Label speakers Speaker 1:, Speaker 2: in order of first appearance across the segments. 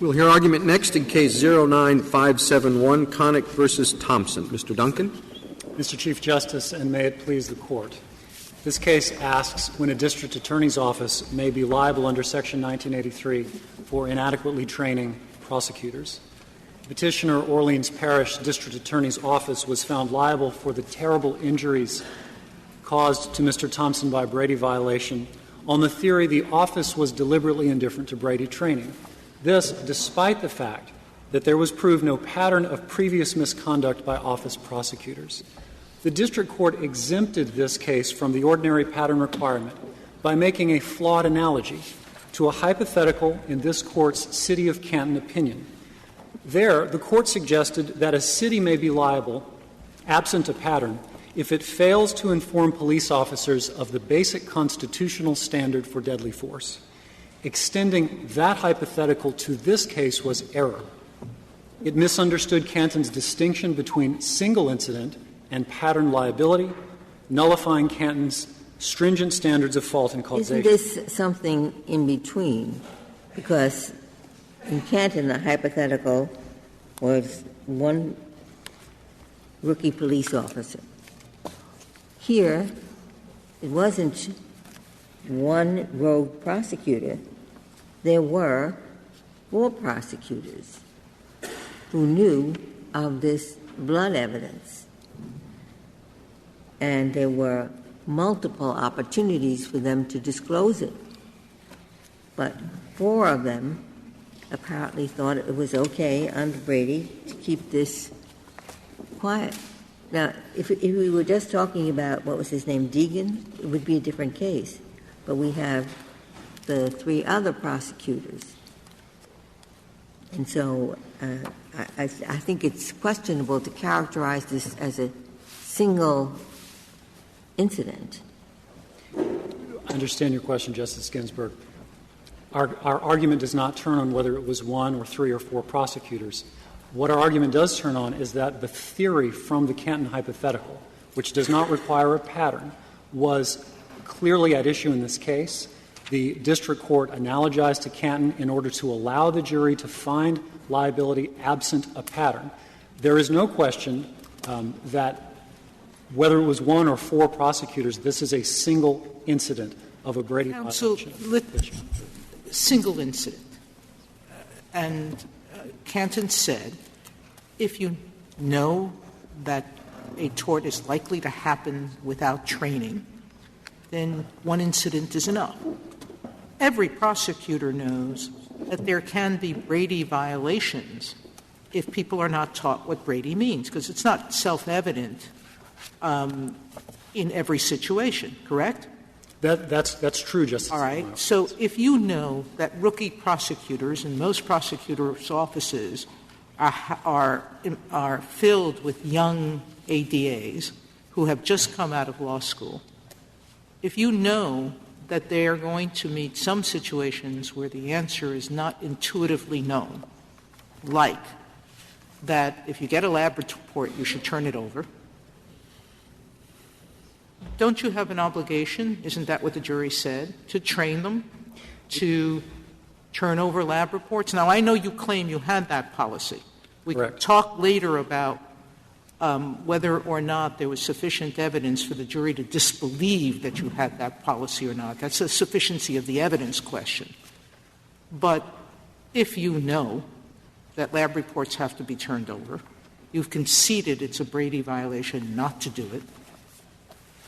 Speaker 1: We'll hear argument next in Case 09571, Connick versus Thompson. Mr. Duncan.
Speaker 2: Mr. Chief Justice, and may it please the Court. This case asks when a district attorney's office may be liable under Section 1983 for inadequately training prosecutors. Petitioner Orleans Parish District Attorney's Office was found liable for the terrible injuries caused to Mr. Thompson by Brady violation on the theory the office was deliberately indifferent to Brady training. This, despite the fact that there was proved no pattern of previous misconduct by office prosecutors. The district court exempted this case from the ordinary pattern requirement by making a flawed analogy to a hypothetical in this Court's City of Canton opinion. There, the Court suggested that a city may be liable, absent a pattern, if it fails to inform police officers of the basic constitutional standard for deadly force. Extending that hypothetical to this case was error. It misunderstood Canton's distinction between single incident and pattern liability, nullifying Canton's stringent standards of fault and causation.
Speaker 3: Isn't this something in between? Because in Canton, the hypothetical was one rookie police officer. Here, it wasn't one rogue prosecutor. There were 4 prosecutors who knew of this blood evidence. And there were multiple opportunities for them to disclose it. But 4 of them apparently thought it was okay under Brady to keep this quiet. Now, if we were just talking about, what was his name, Deegan, it would be a different case. But we have the 3 other prosecutors. And so I think it's questionable to characterize this as a single incident.
Speaker 2: I understand your question, Justice Ginsburg. Our argument does not turn on whether it was 1 or 3 or 4 prosecutors. What our argument does turn on is that the theory from the Canton hypothetical, which does not require a pattern, was clearly at issue in this case. The district court analogized to Canton in order to allow the jury to find liability absent a pattern. There is no question that whether it was 1 or 4 prosecutors, this is a single incident of a Brady violation.
Speaker 4: Single incident. And Canton said, if you know that a tort is likely to happen without training, then 1 incident is enough. Every prosecutor knows that there can be Brady violations if people are not taught what Brady means, because it's not self-evident in every situation, correct?
Speaker 2: That's true, Justice.
Speaker 4: All right. So if you know that rookie prosecutors and most prosecutors' offices are filled with young ADAs who have just come out of law school, if you know that they are going to meet some situations where the answer is not intuitively known, like that if you get a lab report, you should turn it over, don't you have an obligation, isn't that what the jury said, to train them to turn over lab reports? Now, I know you claim you had that policy. We can talk later about whether or not there was sufficient evidence for the jury to disbelieve that you had that policy or not. That's a sufficiency of the evidence question. But if you know that lab reports have to be turned over, you've conceded it's a Brady violation not to do it,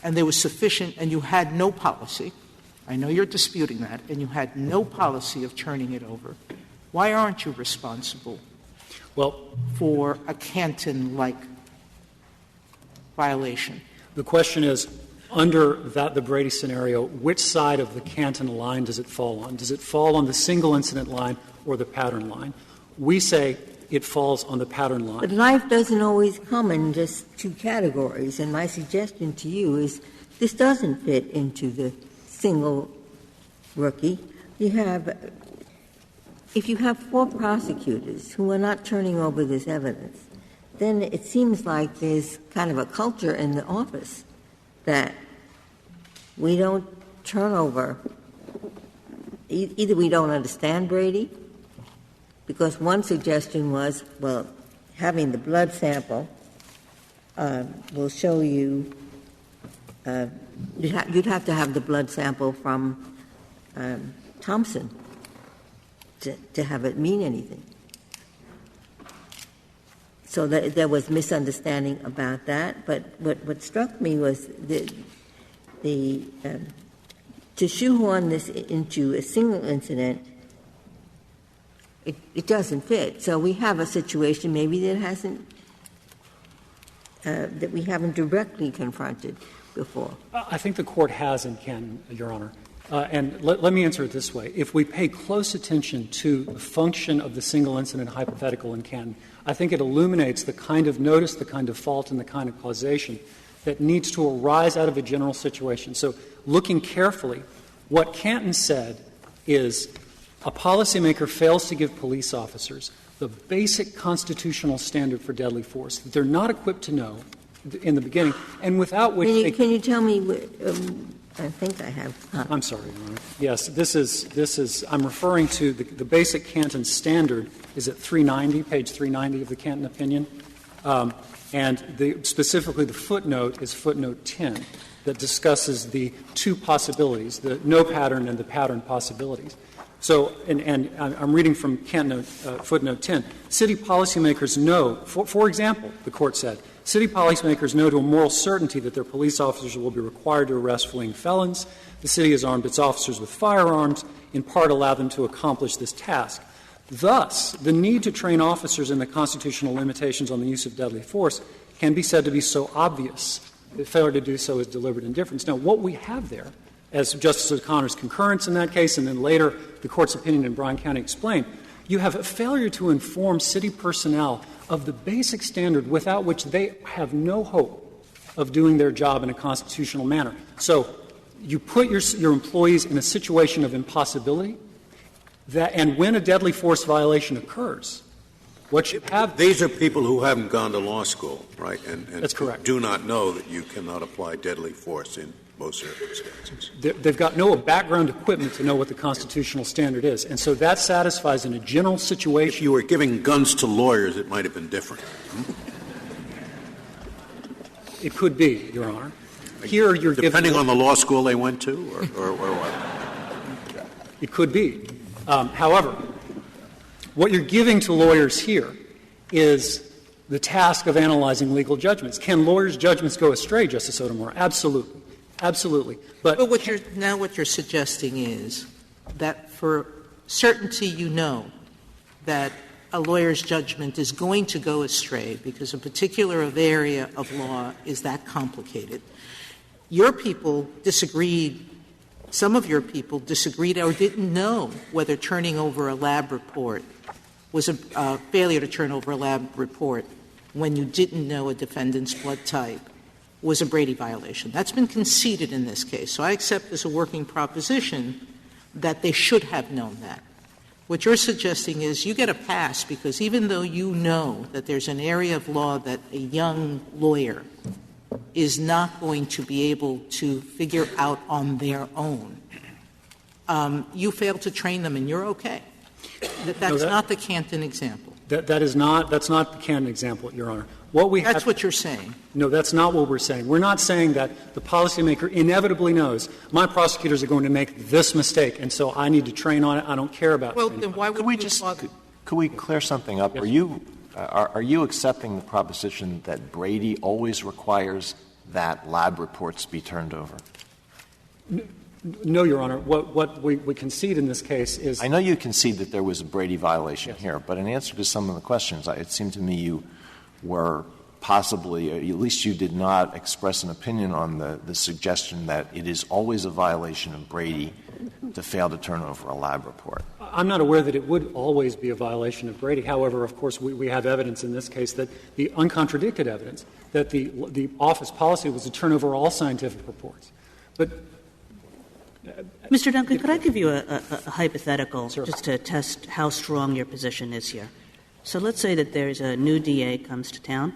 Speaker 4: and there was sufficient, and you had no policy, I know you're disputing that, and you had no policy of turning it over, why aren't you responsible for a Canton-like violation?
Speaker 2: The question is, under the Brady scenario, which side of the Canton line does it fall on? Does it fall on the single incident line or the pattern line? We say it falls on the pattern line.
Speaker 3: But life doesn't always come in just 2 categories, and my suggestion to you is this doesn't fit into the single rookie. If you have 4 prosecutors who are not turning over this evidence, then it seems like there's kind of a culture in the office that we don't turn over. Either we don't understand Brady Because one suggestion was, well, having the blood sample will show you you'd have to have the blood sample from Thompson to have it mean anything. So there was misunderstanding about that. But what struck me was to shoehorn this into a single incident, it doesn't fit. So we have a situation maybe that hasn't that we haven't directly confronted before.
Speaker 2: I think the Court has and can, Your Honor. And let me answer it this way. If we pay close attention to the function of the single incident hypothetical in Canton, I think it illuminates the kind of notice, the kind of fault, and the kind of causation that needs to arise out of a general situation. So looking carefully, what Canton said is a policymaker fails to give police officers the basic constitutional standard for deadly force that they're not equipped to know in the beginning, and without which
Speaker 3: Can you tell me I think I have.
Speaker 2: I'm sorry, Your Honor. Yes, this is I'm referring to the basic Canton standard is at 390, page 390 of the Canton opinion. And specifically the footnote is footnote 10 that discusses the two possibilities, the no pattern and the pattern possibilities. So, and I'm reading from Canton footnote 10. City policymakers know, for example, the Court said, city policymakers know to a moral certainty that their police officers will be required to arrest fleeing felons. The city has armed its officers with firearms, in part allow them to accomplish this task. Thus, the need to train officers in the constitutional limitations on the use of deadly force can be said to be so obvious that failure to do so is deliberate indifference. Now, what we have there, as Justice O'Connor's concurrence in that case and then later the Court's opinion in Bryan County explained, you have a failure to inform city personnel of the basic standard without which they have no hope of doing their job in a constitutional manner. So you put your employees in a situation of impossibility, and when a deadly force violation occurs, what you have —
Speaker 5: These are people who haven't gone to law school, right? And
Speaker 2: That's correct.
Speaker 5: Do not know that you cannot apply deadly force in most circumstances.
Speaker 2: They've got no background equipment to know what the constitutional standard is. And so that satisfies in a general situation.
Speaker 5: If you were giving guns to lawyers, it might have been different.
Speaker 2: It could be, Your Honor. Here you're
Speaker 5: Depending on the law school they went to or what?
Speaker 2: It could be. However, what you're giving to lawyers here is the task of analyzing legal judgments. Can lawyers' judgments go astray, Justice Sotomayor? Absolutely. Absolutely. But
Speaker 4: what you're suggesting is that for certainty you know that a lawyer's judgment is going to go astray because a particular area of law is that complicated. Your people disagreed. Some of your people disagreed or didn't know whether turning over a lab report was a failure to turn over a lab report when you didn't know a defendant's blood type was a Brady violation. That's been conceded in this case. So I accept as a working proposition that they should have known that. What you're suggesting is you get a pass because even though you know that there's an area of law that a young lawyer is not going to be able to figure out on their own, you fail to train them and you're okay. That's not the Canton example.
Speaker 2: that's not the Canton example, Your Honor.
Speaker 4: That's what you're saying.
Speaker 2: No, that's not what we're saying. We're not saying that the policymaker inevitably knows my prosecutors are going to make this mistake, and so I need to train on it. I don't care about it.
Speaker 4: Well, then why would
Speaker 6: Could we clear something up?
Speaker 2: Yes.
Speaker 6: Are you accepting the proposition that Brady always requires that lab reports be turned over?
Speaker 2: No, Your Honor. What we concede in this case is —
Speaker 6: I know you concede that there was a Brady violation
Speaker 2: Yes.
Speaker 6: here, but in answer to some of the questions, it seemed to me you were possibly, at least you did not express an opinion on the suggestion that it is always a violation of Brady to fail to turn over a lab report.
Speaker 2: I'm not aware that it would always be a violation of Brady. However, of course, we have evidence in this case that the uncontradicted evidence that the office policy was to turn over all scientific reports. But
Speaker 7: Mr. Duncan, could I give you a hypothetical
Speaker 2: Sure.
Speaker 7: just to test how strong your position is here? So let's say that there's a new DA comes to town,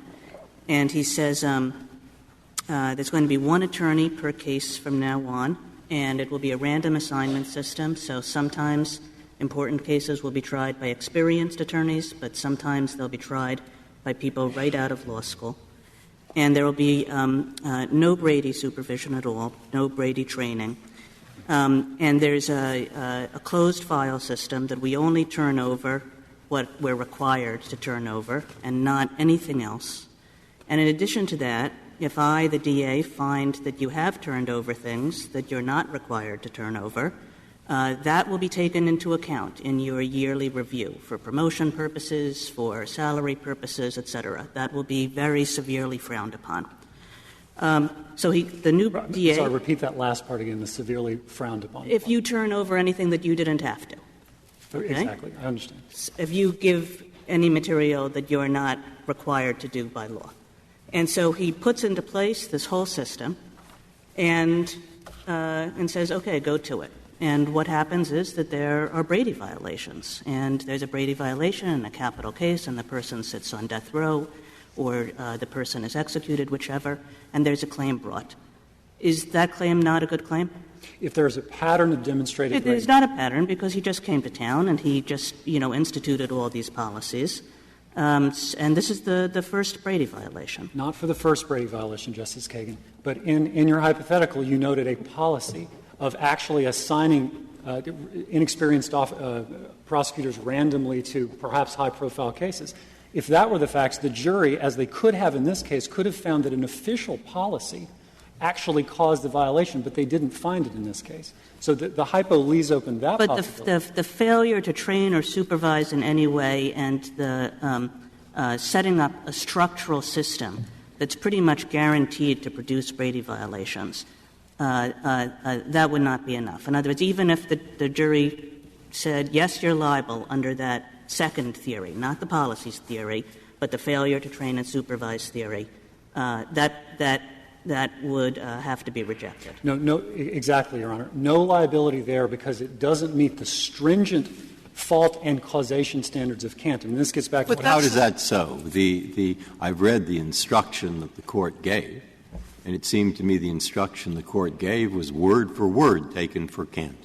Speaker 7: and he says there's going to be one attorney per case from now on, and it will be a random assignment system. So sometimes important cases will be tried by experienced attorneys, but sometimes they'll be tried by people right out of law school. And there will be no Brady supervision at all, no Brady training. And there's a closed file system that we only turn over what we're required to turn over and not anything else. And in addition to that, if I, the DA, find that you have turned over things that you're not required to turn over, that will be taken into account in your yearly review for promotion purposes, for salary purposes, et cetera. That will be very severely frowned upon. The new DA...
Speaker 2: Sorry, repeat that last part again, the severely frowned upon.
Speaker 7: If you turn over anything that you didn't have to. Okay?
Speaker 2: Exactly, I understand.
Speaker 7: If you give any material that you're not required to do by law. And so he puts into place this whole system and says, okay, go to it. And what happens is that there are Brady violations. And there's a Brady violation in a capital case, and the person sits on death row, or the person is executed, whichever, and there's a claim brought. Is that claim not a good claim?
Speaker 2: If there's a pattern of demonstrated Brady.
Speaker 7: It's not a pattern because he just came to town and he just, instituted all these policies. And this is the first Brady violation.
Speaker 2: Not for the first Brady violation, Justice Kagan, but in your hypothetical, you noted a policy of actually assigning inexperienced prosecutors randomly to perhaps high-profile cases. If that were the facts, the jury, as they could have in this case, could have found that an official policy actually caused the violation, but they didn't find it in this case. So the hypo leaves open that possibility.
Speaker 7: But the failure to train or supervise in any way and the setting up a structural system that's pretty much guaranteed to produce Brady violations, that would not be enough. In other words, even if the jury said, yes, you're liable under that second theory, not the policies theory, but the failure to train and supervise theory, that would have to be rejected.
Speaker 2: No, exactly, Your Honor. No liability there because it doesn't meet the stringent fault and causation standards of Kant. And this gets back to
Speaker 8: But how is that so? I've read the instruction that the Court gave, and it seemed to me the instruction the Court gave was word for word taken for Kant.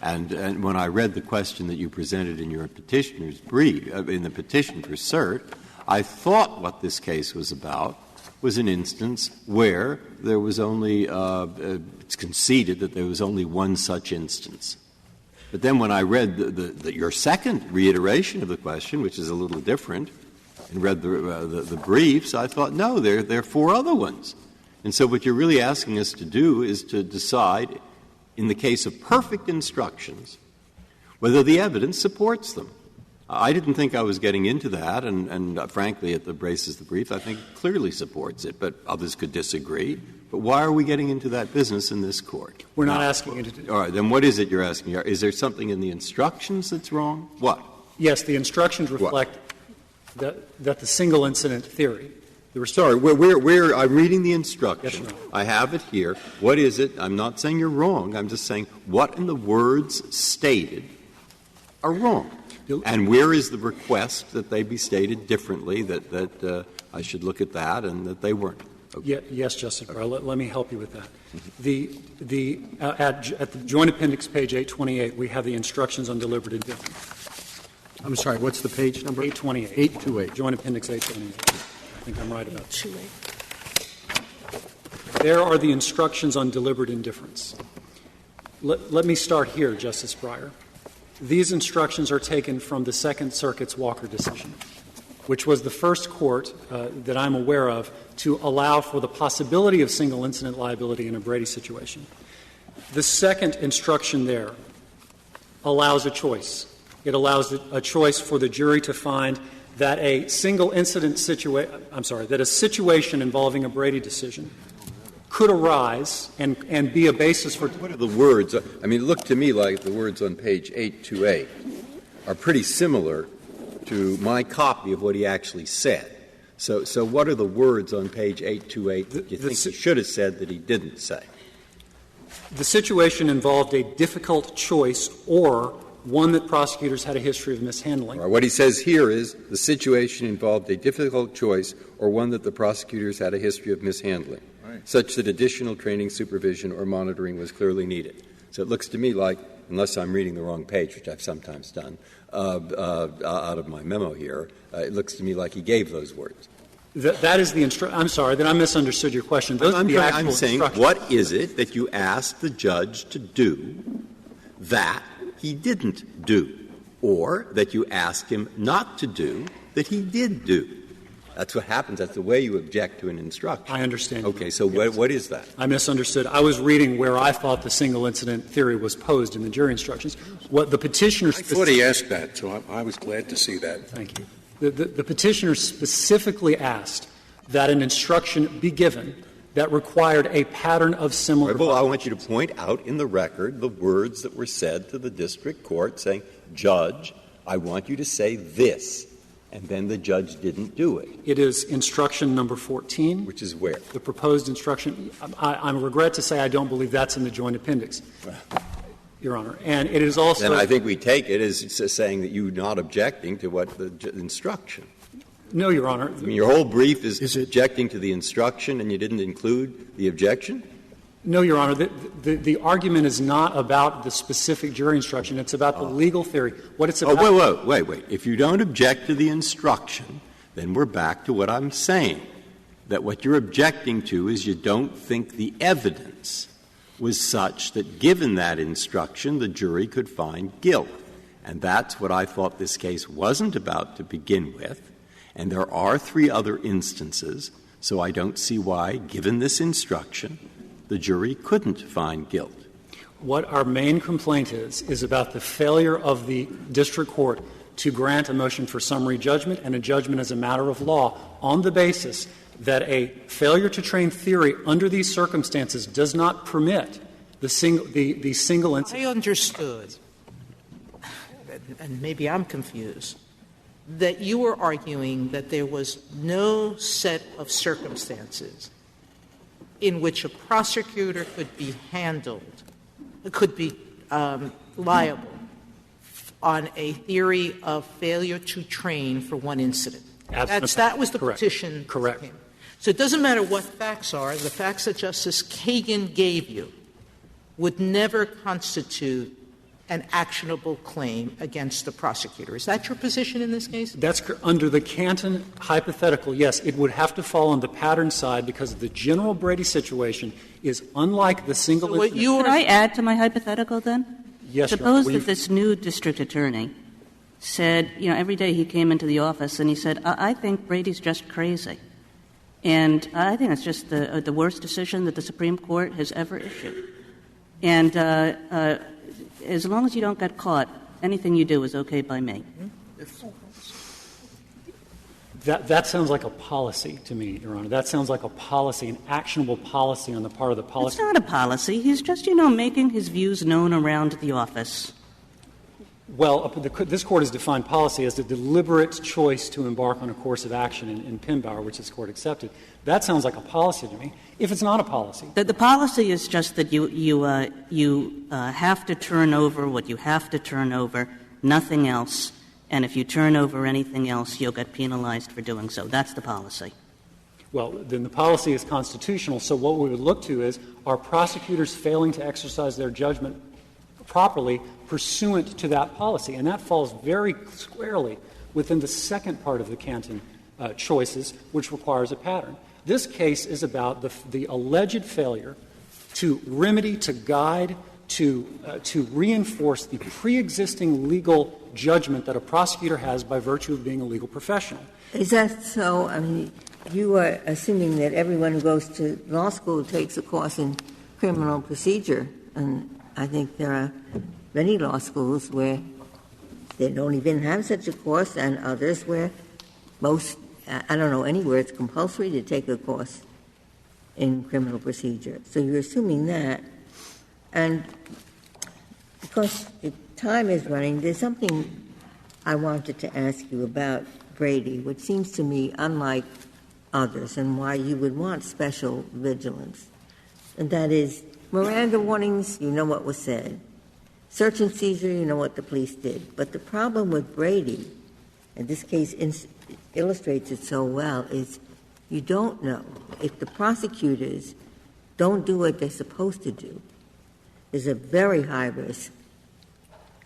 Speaker 8: And when I read the question that you presented in your petitioner's brief, in the petition for cert, I thought what this case was about was an instance where there was only it's conceded that there was only one such instance. But then when I read your second reiteration of the question, which is a little different, and read the briefs, I thought, no, there are four other ones. And so what you're really asking us to do is to decide, in the case of perfect instructions, whether the evidence supports them. I didn't think I was getting into that, and frankly, at the braces of the brief, I think it clearly supports it, but others could disagree. But why are we getting into that business in this Court?
Speaker 2: We're not asking you to do that.
Speaker 8: All right, then what is it you're asking? Is there something in the instructions that's wrong? What?
Speaker 2: Yes, the instructions reflect that the single incident theory.
Speaker 8: Sorry, I'm reading the instruction.
Speaker 2: Yes, Your Honor.
Speaker 8: I have it here. What is it? I'm not saying you're wrong. I'm just saying what in the words stated are wrong. And where is the request that they be stated differently, that I should look at that and that they weren't? Okay.
Speaker 2: Yes, Justice Breyer. Let me help you with that. At the Joint Appendix, page 828, we have the instructions on deliberate indifference.
Speaker 1: I'm sorry, what's the page number?
Speaker 2: 828.
Speaker 1: 828.
Speaker 2: Joint Appendix 828. I think I'm right about that. There are the instructions on deliberate indifference. Let me start here, Justice Breyer. These instructions are taken from the Second Circuit's Walker decision, which was the first court that I'm aware of to allow for the possibility of single incident liability in a Brady situation. The second instruction there allows a choice. It allows a choice for the jury to find that a single incident that a situation involving a Brady decision could arise and be a basis for.
Speaker 8: What are the words? I mean, it looked to me like the words on page 828 are pretty similar to my copy of what he actually said. So what are the words on page 828 that you think he should have said that he didn't say?
Speaker 2: The situation involved a difficult choice or one that prosecutors had a history of mishandling.
Speaker 8: Right. What he says here is the situation involved a difficult choice or one that the prosecutors had a history of mishandling, such that additional training, supervision, or monitoring was clearly needed. So it looks to me like unless I'm reading the wrong page, which I've sometimes done, out of my memo here, it looks to me like he gave those words.
Speaker 2: That is the instruction. I'm sorry, then I misunderstood your question. Those are the actual
Speaker 8: I'm saying,
Speaker 2: instructions.
Speaker 8: what is it that you asked the judge to do that he didn't do, or that you asked him not to do that he did do? That's what happens. That's the way you object to an instruction.
Speaker 2: I understand.
Speaker 8: Okay, so
Speaker 2: yes.
Speaker 8: what is that?
Speaker 2: I misunderstood. I was reading where I thought the single incident theory was posed in the jury instructions. What the petitioner
Speaker 5: I thought he asked that, so I was glad to see that.
Speaker 2: Thank you. The petitioner specifically asked that an instruction be given that required a pattern of similar.
Speaker 8: Well, I want you to point out in the record the words that were said to the district court saying, Judge, I want you to say this. And then the judge didn't do it.
Speaker 2: It is instruction number 14.
Speaker 8: Which is where?
Speaker 2: The proposed instruction. I regret to say I don't believe that's in the joint appendix, Your Honor. And it is also.
Speaker 8: Then I think we take it as saying that you're not objecting to what the instruction.
Speaker 2: No, Your Honor.
Speaker 8: I mean, your whole brief is objecting to the instruction and you didn't include the objection?
Speaker 2: No, Your Honor. The argument is not about the specific jury instruction. It's about the legal theory. What it's about.
Speaker 8: Oh, wait. If you don't object to the instruction, then we're back to what I'm saying, that what you're objecting to is you don't think the evidence was such that given that instruction, the jury could find guilt. And that's what I thought this case wasn't about to begin with. And there are 3 other instances, so I don't see why, given this instruction, the jury couldn't find guilt.
Speaker 2: What our main complaint is about the failure of the district court to grant a motion for summary judgment and a judgment as a matter of law on the basis that a failure to train theory under these circumstances does not permit the single incident.
Speaker 4: I understood, and maybe I'm confused, that you were arguing that there was no set of circumstances in which a prosecutor could be liable on a theory of failure to train for one incident. That was the petition.
Speaker 2: Correct.
Speaker 4: So it doesn't matter what facts are. The facts that Justice Kagan gave you would never constitute an actionable claim against the prosecutor. Is that your position in this case?
Speaker 2: That's under the Canton hypothetical, yes. It would have to fall on the pattern side because the general Brady situation is unlike the single incident.
Speaker 7: Could I add to my hypothetical then?
Speaker 2: Yes,
Speaker 7: Suppose that this new district attorney said, every day he came into the office and he said, I think Brady's just crazy. And I think it's just the worst decision that the Supreme Court has ever issued. And as long as you don't get caught, anything you do is okay by me.
Speaker 2: That sounds like a policy to me, Your Honor. That sounds like a policy, an actionable policy on the part of the policy.
Speaker 7: It's not a policy. He's just, making his views known around the office.
Speaker 2: Well, this Court has defined policy as the deliberate choice to embark on a course of action in Pinbauer, which this Court accepted. That sounds like a policy to me. If it's not a policy.
Speaker 7: The policy is just that you have to turn over what you have to turn over, nothing else. And if you turn over anything else, you'll get penalized for doing so. That's the policy.
Speaker 2: Well, then the policy is constitutional. So what we would look to is, are prosecutors failing to exercise their judgment properly pursuant to that policy? And that falls very squarely within the second part of the Canton choices, which requires a pattern. This case is about the alleged failure to remedy, to guide, to reinforce the pre-existing legal judgment that a prosecutor has by virtue of being a legal professional.
Speaker 3: Is that so? I mean, you are assuming that everyone who goes to law school takes a course in criminal procedure, and I think there are many law schools where they don't even have such a course, and others where I don't know anywhere it's compulsory to take a course in criminal procedure. So you're assuming that. And because time is running, there's something I wanted to ask you about Brady, which seems to me unlike others, and why you would want special vigilance. And that is, Miranda warnings, you know what was said. Search and seizure, you know what the police did. But the problem with Brady, and this case illustrates it so well, is you don't know. If the prosecutors don't do what they're supposed to do, there's a very high risk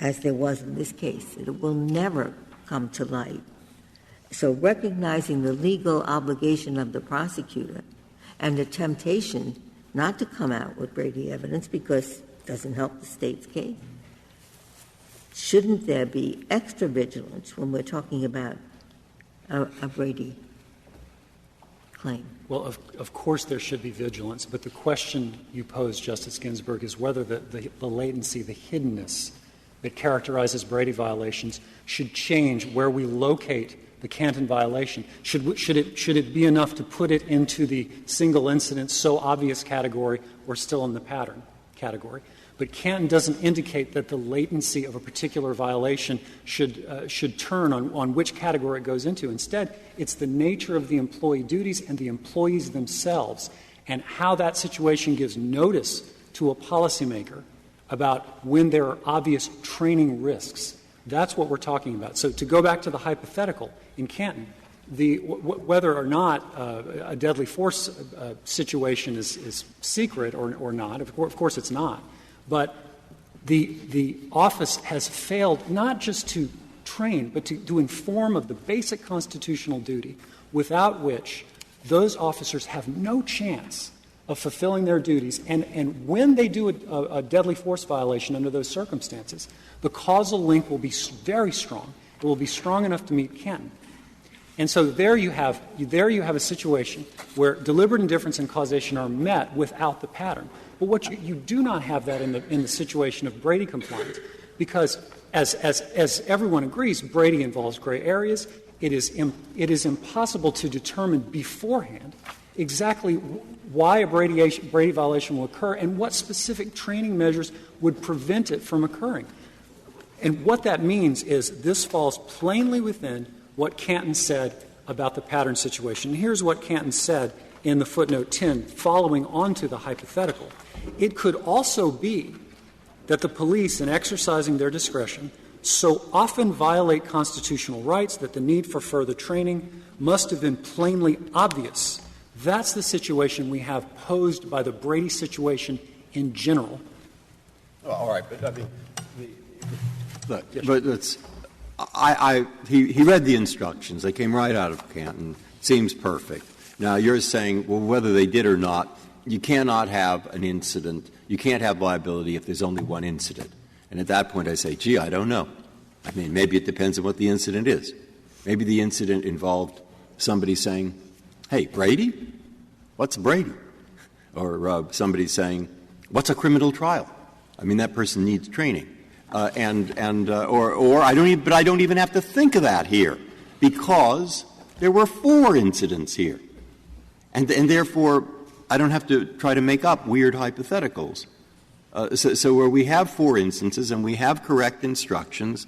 Speaker 3: as there was in this case. It will never come to light. So recognizing the legal obligation of the prosecutor and the temptation not to come out with Brady evidence because it doesn't help the State's case, shouldn't there be extra vigilance when we're talking about a Brady claim?
Speaker 2: Well, of course there should be vigilance, but the question you pose, Justice Ginsburg, is whether the latency, the hiddenness that characterizes Brady violations should change where we locate the Canton violation. Should it be enough to put it into the single incident so obvious category or still in the pattern category? But Canton doesn't indicate that the latency of a particular violation should turn on which category it goes into. Instead, it's the nature of the employee duties and the employees themselves and how that situation gives notice to a policymaker about when there are obvious training risks. That's what we're talking about. So to go back to the hypothetical in Canton, whether or not a deadly force situation is secret or not, of course it's not. But the office has failed not just to train, but to inform of the basic constitutional duty without which those officers have no chance of fulfilling their duties. And when they do a deadly force violation under those circumstances, the causal link will be very strong. It will be strong enough to meet Canton. And so there you have a situation where deliberate indifference and causation are met without the pattern. But what you do not have that in the situation of Brady compliance, because as everyone agrees, Brady involves gray areas. It is impossible to determine beforehand exactly why a Brady violation will occur and what specific training measures would prevent it from occurring. And what that means is this falls plainly within what Canton said about the pattern situation. And here's what Canton said in the footnote 10, following on to the hypothetical. It could also be that the police, in exercising their discretion, so often violate constitutional rights that the need for further training must have been plainly obvious. That's the situation we have posed by the Brady situation in general.
Speaker 5: Oh, all right, but I mean,
Speaker 8: look, but it's he read the instructions. They came right out of Canton. Seems perfect. Now you're saying, well, whether they did or not, you cannot have an incident. You can't have liability if there's only one incident. And at that point, I say, gee, I don't know. I mean, maybe it depends on what the incident is. Maybe the incident involved somebody saying, hey, Brady? What's Brady? Or somebody saying, what's a criminal trial? I mean, that person needs training. Or I don't even have to think of that here because there were 4 incidents here. And therefore, I don't have to try to make up weird hypotheticals. So where we have 4 instances and we have correct instructions,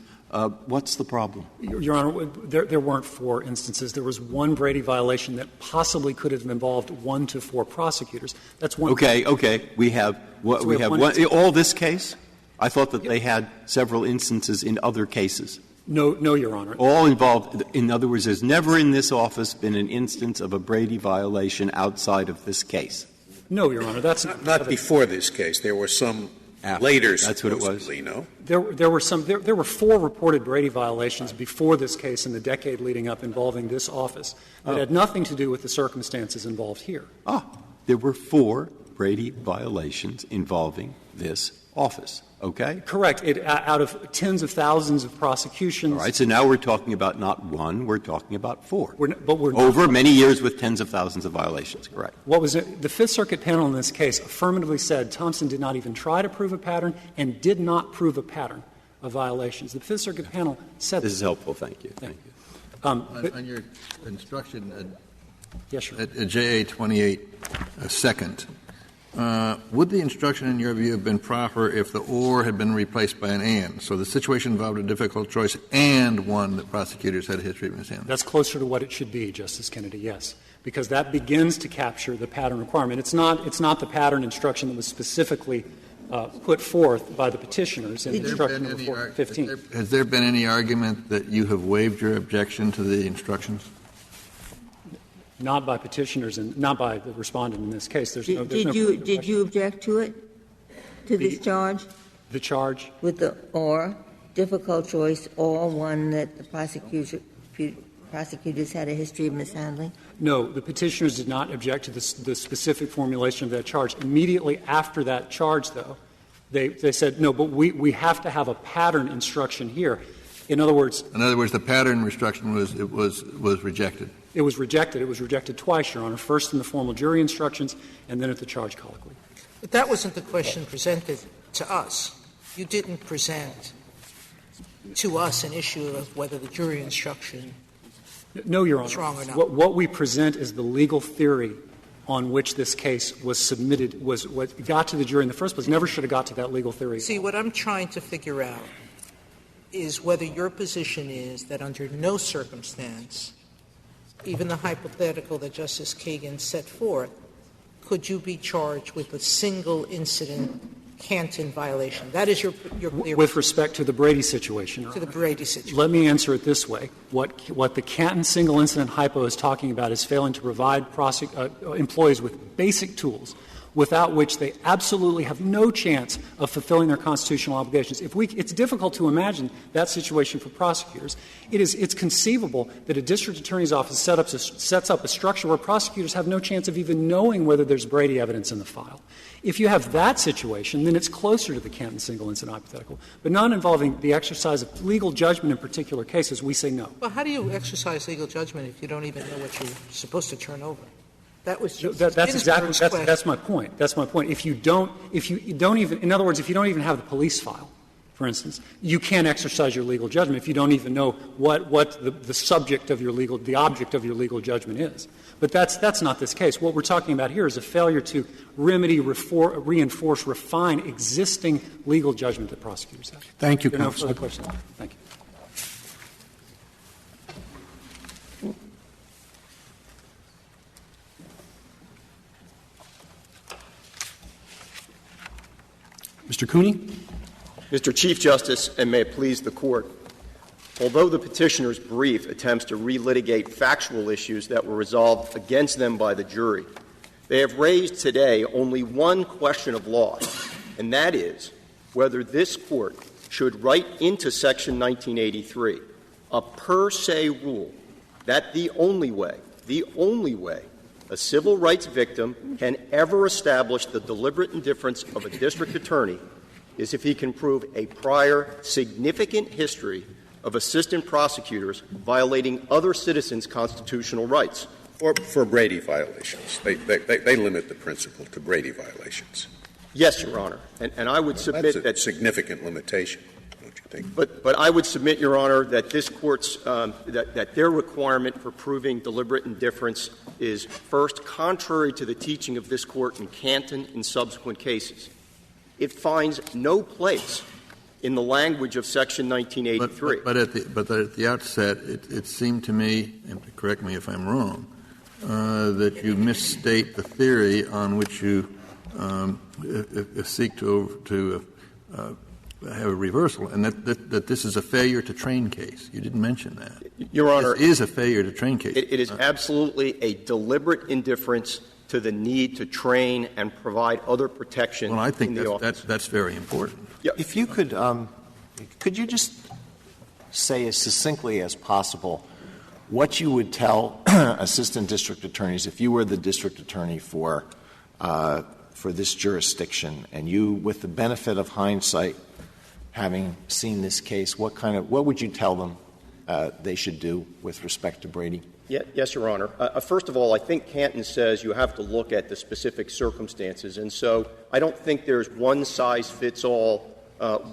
Speaker 8: what's the problem?
Speaker 2: Your Honor, there weren't 4 instances. There was one Brady violation that possibly could have involved 1 to 4 prosecutors. That's one.
Speaker 8: Okay. We have one. All this case? I thought that they had several instances in other cases.
Speaker 2: No, Your Honor.
Speaker 8: All involved. In other words, there's never in this office been an instance of a Brady violation outside of this case.
Speaker 2: No, Your Honor. That's
Speaker 5: not before this case. There were some later.
Speaker 8: That's what it was.
Speaker 5: No?
Speaker 2: There were 4 reported Brady violations before this case in the decade leading up involving this office that had nothing to do with the circumstances involved here.
Speaker 8: There were 4 Brady violations involving this office. Okay?
Speaker 2: Correct. Out of tens of thousands of prosecutions.
Speaker 8: All right. So now we're talking about not 1, we're talking about 4.
Speaker 2: But we're
Speaker 8: over many years with tens of thousands of violations. Correct.
Speaker 2: What was it? The Fifth Circuit panel in this case affirmatively said Thompson did not even try to prove a pattern and did not prove a pattern of violations. The Fifth Circuit panel said
Speaker 8: this is helpful. Thank you. Thank you.
Speaker 9: On your instruction
Speaker 2: yes, sir.
Speaker 9: at JA 28, second, would the instruction, in your view, have been proper if the or had been replaced by an and? So the situation involved a difficult choice and one that prosecutors had a history of mishandling.
Speaker 2: That's closer to what it should be, Justice Kennedy, yes, because that begins to capture the pattern requirement. It's not the pattern instruction that was specifically put forth by the petitioners in instruction number 15.
Speaker 9: Has there been any argument that you have waived your objection to the instructions?
Speaker 2: Not by petitioners and not by the respondent in this case. Did
Speaker 3: you object to it, to this charge?
Speaker 2: The charge?
Speaker 3: With the or? difficult choice or one that the prosecutors had a history of mishandling?
Speaker 2: No, the petitioners did not object to the specific formulation of that charge. Immediately after that charge, though, they said, no, but we have to have a pattern instruction here. In other words,
Speaker 9: the pattern instruction was rejected.
Speaker 2: It was rejected. It was rejected twice, Your Honor, first in the formal jury instructions and then at the charge colloquy.
Speaker 4: But that wasn't the question presented to us. You didn't present to us an issue of whether the jury instruction
Speaker 2: No, Your Honor.
Speaker 4: was wrong or not.
Speaker 2: What we present is the legal theory on which this case was submitted, was what got to the jury in the first place. Never should have got to that legal theory.
Speaker 4: See, what I'm trying to figure out is whether your position is that under no circumstance, even the hypothetical that Justice Kagan set forth, could you be charged with a single incident Canton violation. That is your clear
Speaker 2: with respect to the Brady situation.
Speaker 4: To the Brady situation.
Speaker 2: Let me answer it this way. What the Canton single incident hypo is talking about is failing to provide employees with basic tools without which they absolutely have no chance of fulfilling their constitutional obligations. It's difficult to imagine that situation for prosecutors. It's conceivable that a district attorney's office sets up a structure where prosecutors have no chance of even knowing whether there's Brady evidence in the file. If you have that situation, then it's closer to the Canton single incident hypothetical. But not involving the exercise of legal judgment in particular cases, we say no.
Speaker 4: Well, how do you exercise legal judgment if you don't even know what you're supposed to turn over? That was just
Speaker 2: that's my point. That's my point. If you don't even, in other words, if you don't even have the police file, for instance, you can't exercise your legal judgment if you don't even know what the subject of the object of your legal judgment is. But that's not this case. What we're talking about here is a failure to remedy, reinforce, refine existing legal judgment that prosecutors have.
Speaker 1: Thank you,
Speaker 2: There are no
Speaker 1: counsel.
Speaker 2: further questions. Thank you.
Speaker 1: Mr. Cooney?
Speaker 10: Mr. Chief Justice, and may it please the Court, although the petitioner's brief attempts to relitigate factual issues that were resolved against them by the jury, they have raised today only one question of law, and that is whether this Court should write into Section 1983 a per se rule that the only way a civil rights victim can ever establish the deliberate indifference of a district attorney is if he can prove a prior significant history of assistant prosecutors violating other citizens' constitutional rights.
Speaker 5: Or for Brady violations. They limit the principle to Brady violations.
Speaker 10: Yes, Your Honor. And I would submit
Speaker 5: that's a significant limitation, don't you think?
Speaker 10: But I would submit, Your Honor, that this Court's that their requirement for proving deliberate indifference is, first, contrary to the teaching of this Court in Canton in subsequent cases. It finds no place in the language of Section 1983.
Speaker 9: But at the outset, it seemed to me, and correct me if I'm wrong, that you misstate the theory on which you seek to have a reversal, and that this is a failure to train case. You didn't mention that.
Speaker 10: Your Honor,
Speaker 9: it is a failure to train case.
Speaker 10: It is absolutely a deliberate indifference to the need to train and provide other protection.
Speaker 9: Well, I think
Speaker 10: that's
Speaker 9: very important.
Speaker 10: Yeah.
Speaker 6: If you could you just say as succinctly as possible what you would tell assistant district attorneys if you were the district attorney for this jurisdiction, and you, with the benefit of hindsight, having seen this case, what would you tell them they should do with respect to Brady?
Speaker 10: Yes, Your Honor. First of all, I think Canton says you have to look at the specific circumstances, and so I don't think there's one-size-fits-all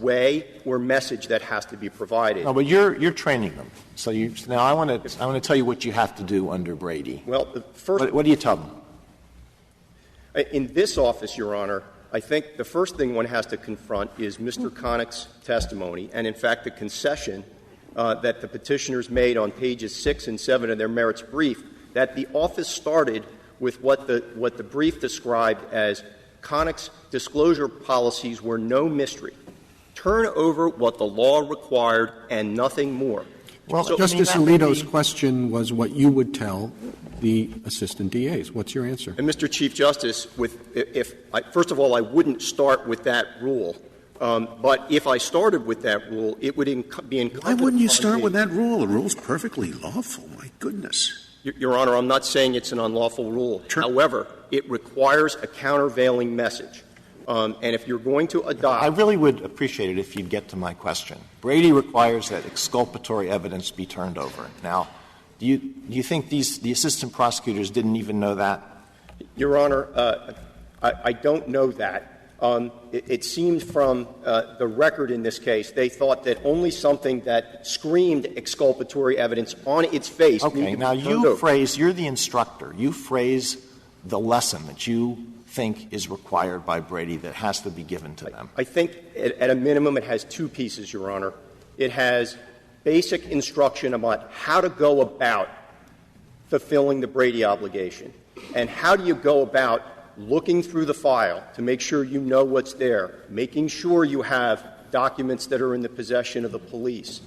Speaker 10: way or message that has to be provided.
Speaker 6: No, but you're training them. So now I want to tell you what you have to do under Brady.
Speaker 10: Well, first,
Speaker 6: what do you tell them?
Speaker 10: In this office, Your Honor, I think the first thing one has to confront is Mr. Connick's testimony, and in fact the concession that the petitioners made on pages 6 and 7 of their merits brief, that the office started with what the brief described as Connick's disclosure policies were no mystery. Turn over what the law required and nothing more.
Speaker 1: Well, Justice Alito's question was what you would tell the assistant DAs. What's your answer?
Speaker 10: And Mr. Chief Justice, first of all, I wouldn't start with that rule. But if I started with that rule, it would be incumbent.
Speaker 5: Why wouldn't you start with that rule? The rule's perfectly lawful. My goodness.
Speaker 10: Your Honor, I'm not saying it's an unlawful rule.
Speaker 5: Sure.
Speaker 10: However, it requires a countervailing message. And if you're going to adopt —
Speaker 6: I really would appreciate it if you'd get to my question. Brady requires that exculpatory evidence be turned over. Now, do you think the assistant prosecutors didn't even know that?
Speaker 10: Your Honor, I don't know that. It seemed from the record in this case, they thought that only something that screamed exculpatory evidence on its face needed to be
Speaker 6: now
Speaker 10: turned over.
Speaker 6: you're the instructor. You phrase the lesson that you think is required by Brady that has to be given to them.
Speaker 10: I think at a minimum it has two pieces, Your Honor. It has basic instruction about how to go about fulfilling the Brady obligation, and how do you go about looking through the file to make sure you know what's there, making sure you have documents that are in the possession of the police,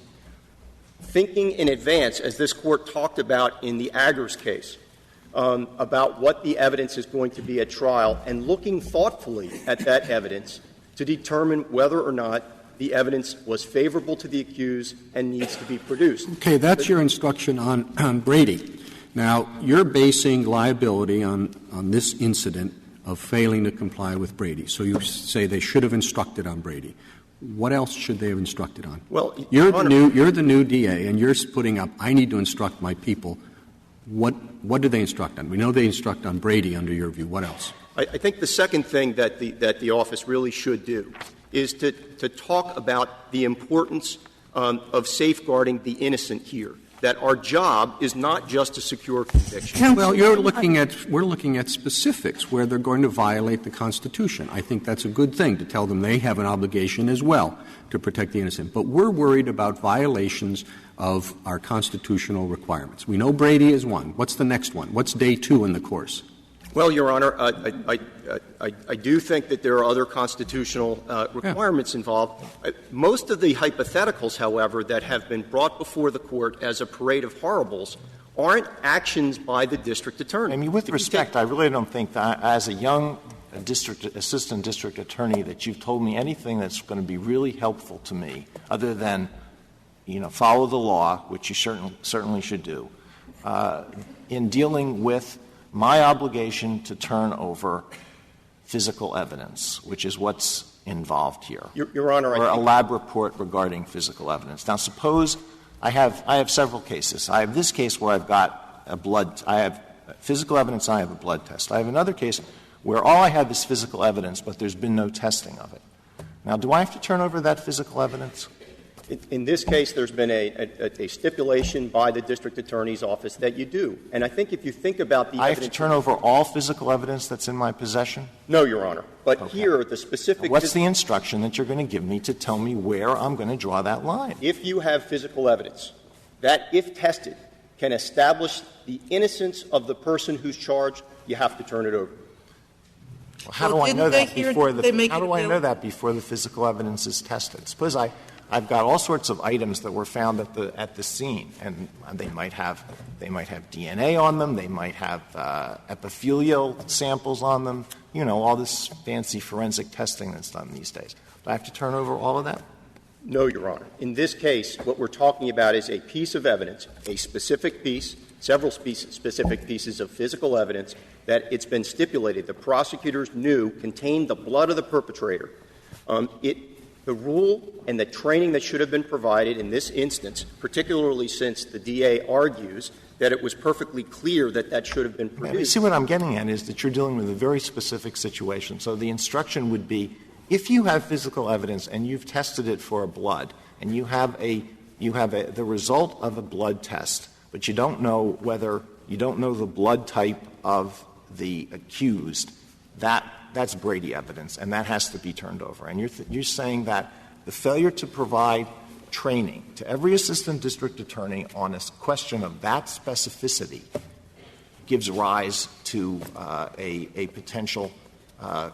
Speaker 10: thinking in advance, as this Court talked about in the Aggers case, about what the evidence is going to be at trial, and looking thoughtfully at that evidence to determine whether or not the evidence was favorable to the accused and needs to be produced.
Speaker 1: Okay, that's your instruction on Brady. Now, you're basing liability on this incident of failing to comply with Brady. So you say they should have instructed on Brady. What else should they have instructed on?
Speaker 10: Well,
Speaker 1: you're the new DA, and you're putting up, I need to instruct my people. What do they instruct on? We know they instruct on Brady under your view. What else?
Speaker 10: I think the second thing that the office really should do is to talk about the importance of safeguarding the innocent here, that our job is not just to secure conviction.
Speaker 1: Well, we're looking at specifics where they're going to violate the Constitution. I think that's a good thing to tell them they have an obligation as well to protect the innocent. But we're worried about violations of our constitutional requirements. We know Brady is one. What's the next one? What's day 2 in the course?
Speaker 10: Well, Your Honor, I do think that there are other constitutional requirements involved. Most of the hypotheticals, however, that have been brought before the Court as a parade of horribles aren't actions by the district attorney.
Speaker 6: I mean, with respect, I really don't think that as a young assistant district attorney that you've told me anything that's going to be really helpful to me other than, follow the law, which you certainly should do, in dealing with my obligation to turn over physical evidence, which is what's involved here.
Speaker 10: Your Honor,
Speaker 6: or a lab report regarding physical evidence. Now, suppose I have several cases. I have this case where I have physical evidence and I have a blood test. I have another case where all I have is physical evidence, but there's been no testing of it. Now, do I have to turn over that physical evidence?
Speaker 10: In this case, there's been a stipulation by the district attorney's office that you do. And I think if you think about the
Speaker 6: I have to turn over all physical evidence that's in my possession?
Speaker 10: No, Your Honor. But here, the specific —
Speaker 6: What's the instruction that you're going to give me to tell me where I'm going to draw that line?
Speaker 10: If you have physical evidence that, if tested, can establish the innocence of the person who's charged, you have to turn it over.
Speaker 6: Well, how do I know that before the physical evidence is tested? Suppose I've got all sorts of items that were found at the scene, and they might have DNA on them, they might have epithelial samples on them, all this fancy forensic testing that's done these days. Do I have to turn over all of that?
Speaker 10: No, Your Honor. In this case, what we're talking about is a piece of evidence, a specific piece, several specific pieces of physical evidence that it's been stipulated the prosecutors knew contained the blood of the perpetrator. The rule and the training that should have been provided in this instance, particularly since the DA argues that it was perfectly clear that that should have been produced.
Speaker 6: You see, what I'm getting at is that you're dealing with a very specific situation. So the instruction would be, if you have physical evidence and you've tested it for a blood, and you have the result of a blood test, but you don't know the blood type of the accused, that's Brady evidence, and that has to be turned over. And you're saying that the failure to provide training to every assistant district attorney on a question of that specificity gives rise to a potential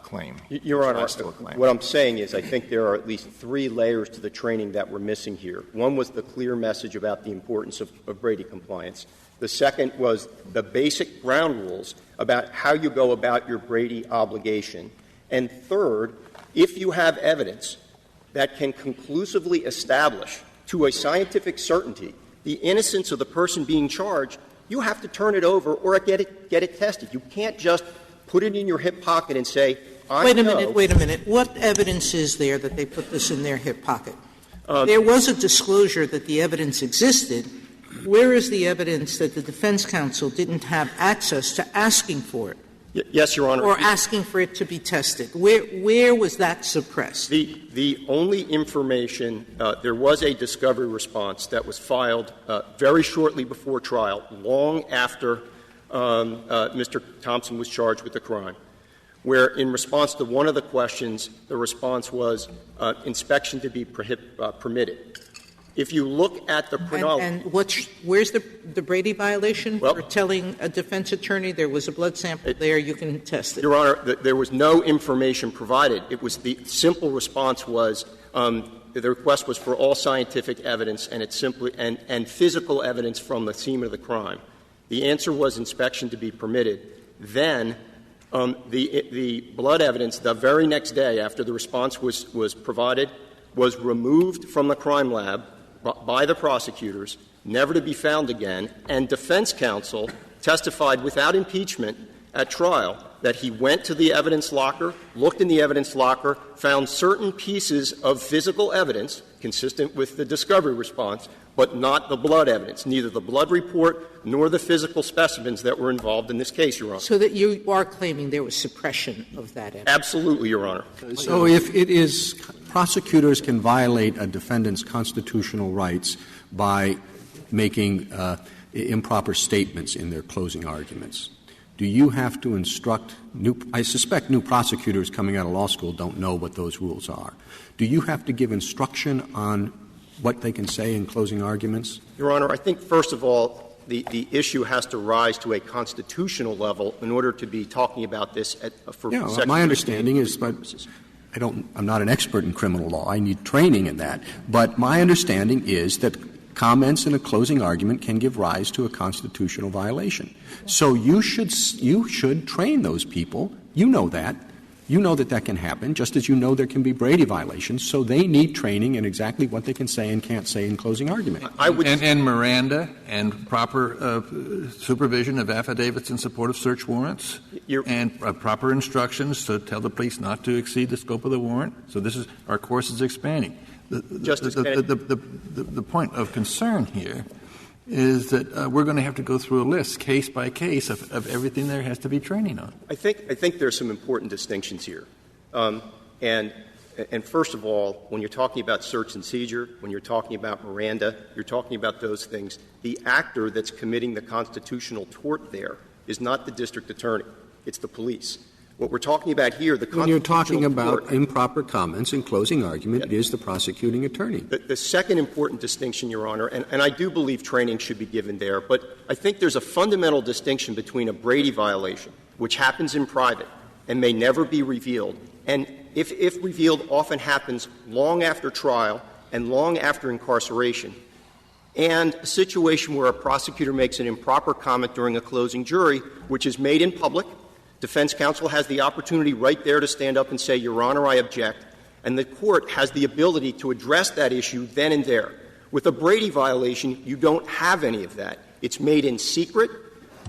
Speaker 6: claim.
Speaker 10: Your Honor, what I'm saying is I think there are at least 3 layers to the training that we're missing here. One was the clear message about the importance of Brady compliance. The second was the basic ground rules about how you go about your Brady obligation. And third, if you have evidence that can conclusively establish to a scientific certainty the innocence of the person being charged, you have to turn it over or get it tested. You can't just put it in your hip pocket and say,
Speaker 4: Wait a minute. What evidence is there that they put this in their hip pocket? There was a disclosure that the evidence existed. Where is the evidence that the defense counsel didn't have access to asking for it?
Speaker 10: Yes, Your Honor.
Speaker 4: Or asking for it to be tested? Where was that suppressed?
Speaker 10: The only information, there was a discovery response that was filed very shortly before trial, long after Mr. Thompson was charged with the crime, where in response to one of the questions, the response was inspection to be permitted. If you look at the chronology.
Speaker 4: And where's the Brady violation for telling a defense attorney there was a blood sample there, you can test it?
Speaker 10: Your Honor, there was no information provided. It was the simple response was the request was for all scientific evidence and it's simply and physical evidence from the scene of the crime. The answer was inspection to be permitted. Then the blood evidence the very next day after the response was provided was removed from the crime lab by the prosecutors, never to be found again, and defense counsel testified without impeachment at trial that he went to the evidence locker, looked in the evidence locker, found certain pieces of physical evidence consistent with the discovery response, but not the blood evidence, neither the blood report nor the physical specimens that were involved in this case, Your Honor.
Speaker 4: So that you are claiming there was suppression of that evidence?
Speaker 10: Absolutely, Your Honor.
Speaker 1: So if it is prosecutors can violate a defendant's constitutional rights by making improper statements in their closing arguments, do you have to instruct I suspect new prosecutors coming out of law school don't know what those rules are. Do you have to give instruction on what they can say in closing arguments?
Speaker 10: Your Honor, I think, first of all, the issue has to rise to a constitutional level in order to be talking about this for
Speaker 1: my understanding is, but I'm not an expert in criminal law. I need training in that. But my understanding is that comments in a closing argument can give rise to a constitutional violation. So you should train those people. You know that. You know that can happen, just as you know there can be Brady violations. So they need training in exactly what they can say and can't say in closing argument.
Speaker 9: And Miranda and proper supervision of affidavits in support of search warrants and proper instructions to tell the police not to exceed the scope of the warrant. So our course is expanding. The point of concern here is that we're going to have to go through a list, case by case, of everything there has to be training on.
Speaker 10: I think there's some important distinctions here. And first of all, when you're talking about search and seizure, when you're talking about Miranda, you're talking about those things. The actor that's committing the constitutional tort there is not the district attorney. It's the police. What we're talking about here, the
Speaker 1: when you're talking about improper comments in closing argument, it is the prosecuting attorney.
Speaker 10: The second important distinction, Your Honor, and I do believe training should be given there, but I think there's a fundamental distinction between a Brady violation, which happens in private and may never be revealed, and if revealed, often happens long after trial and long after incarceration, and a situation where a prosecutor makes an improper comment during a closing jury, which is made in public. Defense counsel has the opportunity right there to stand up and say, Your Honor, I object. And the court has the ability to address that issue then and there. With a Brady violation, you don't have any of that. It's made in secret.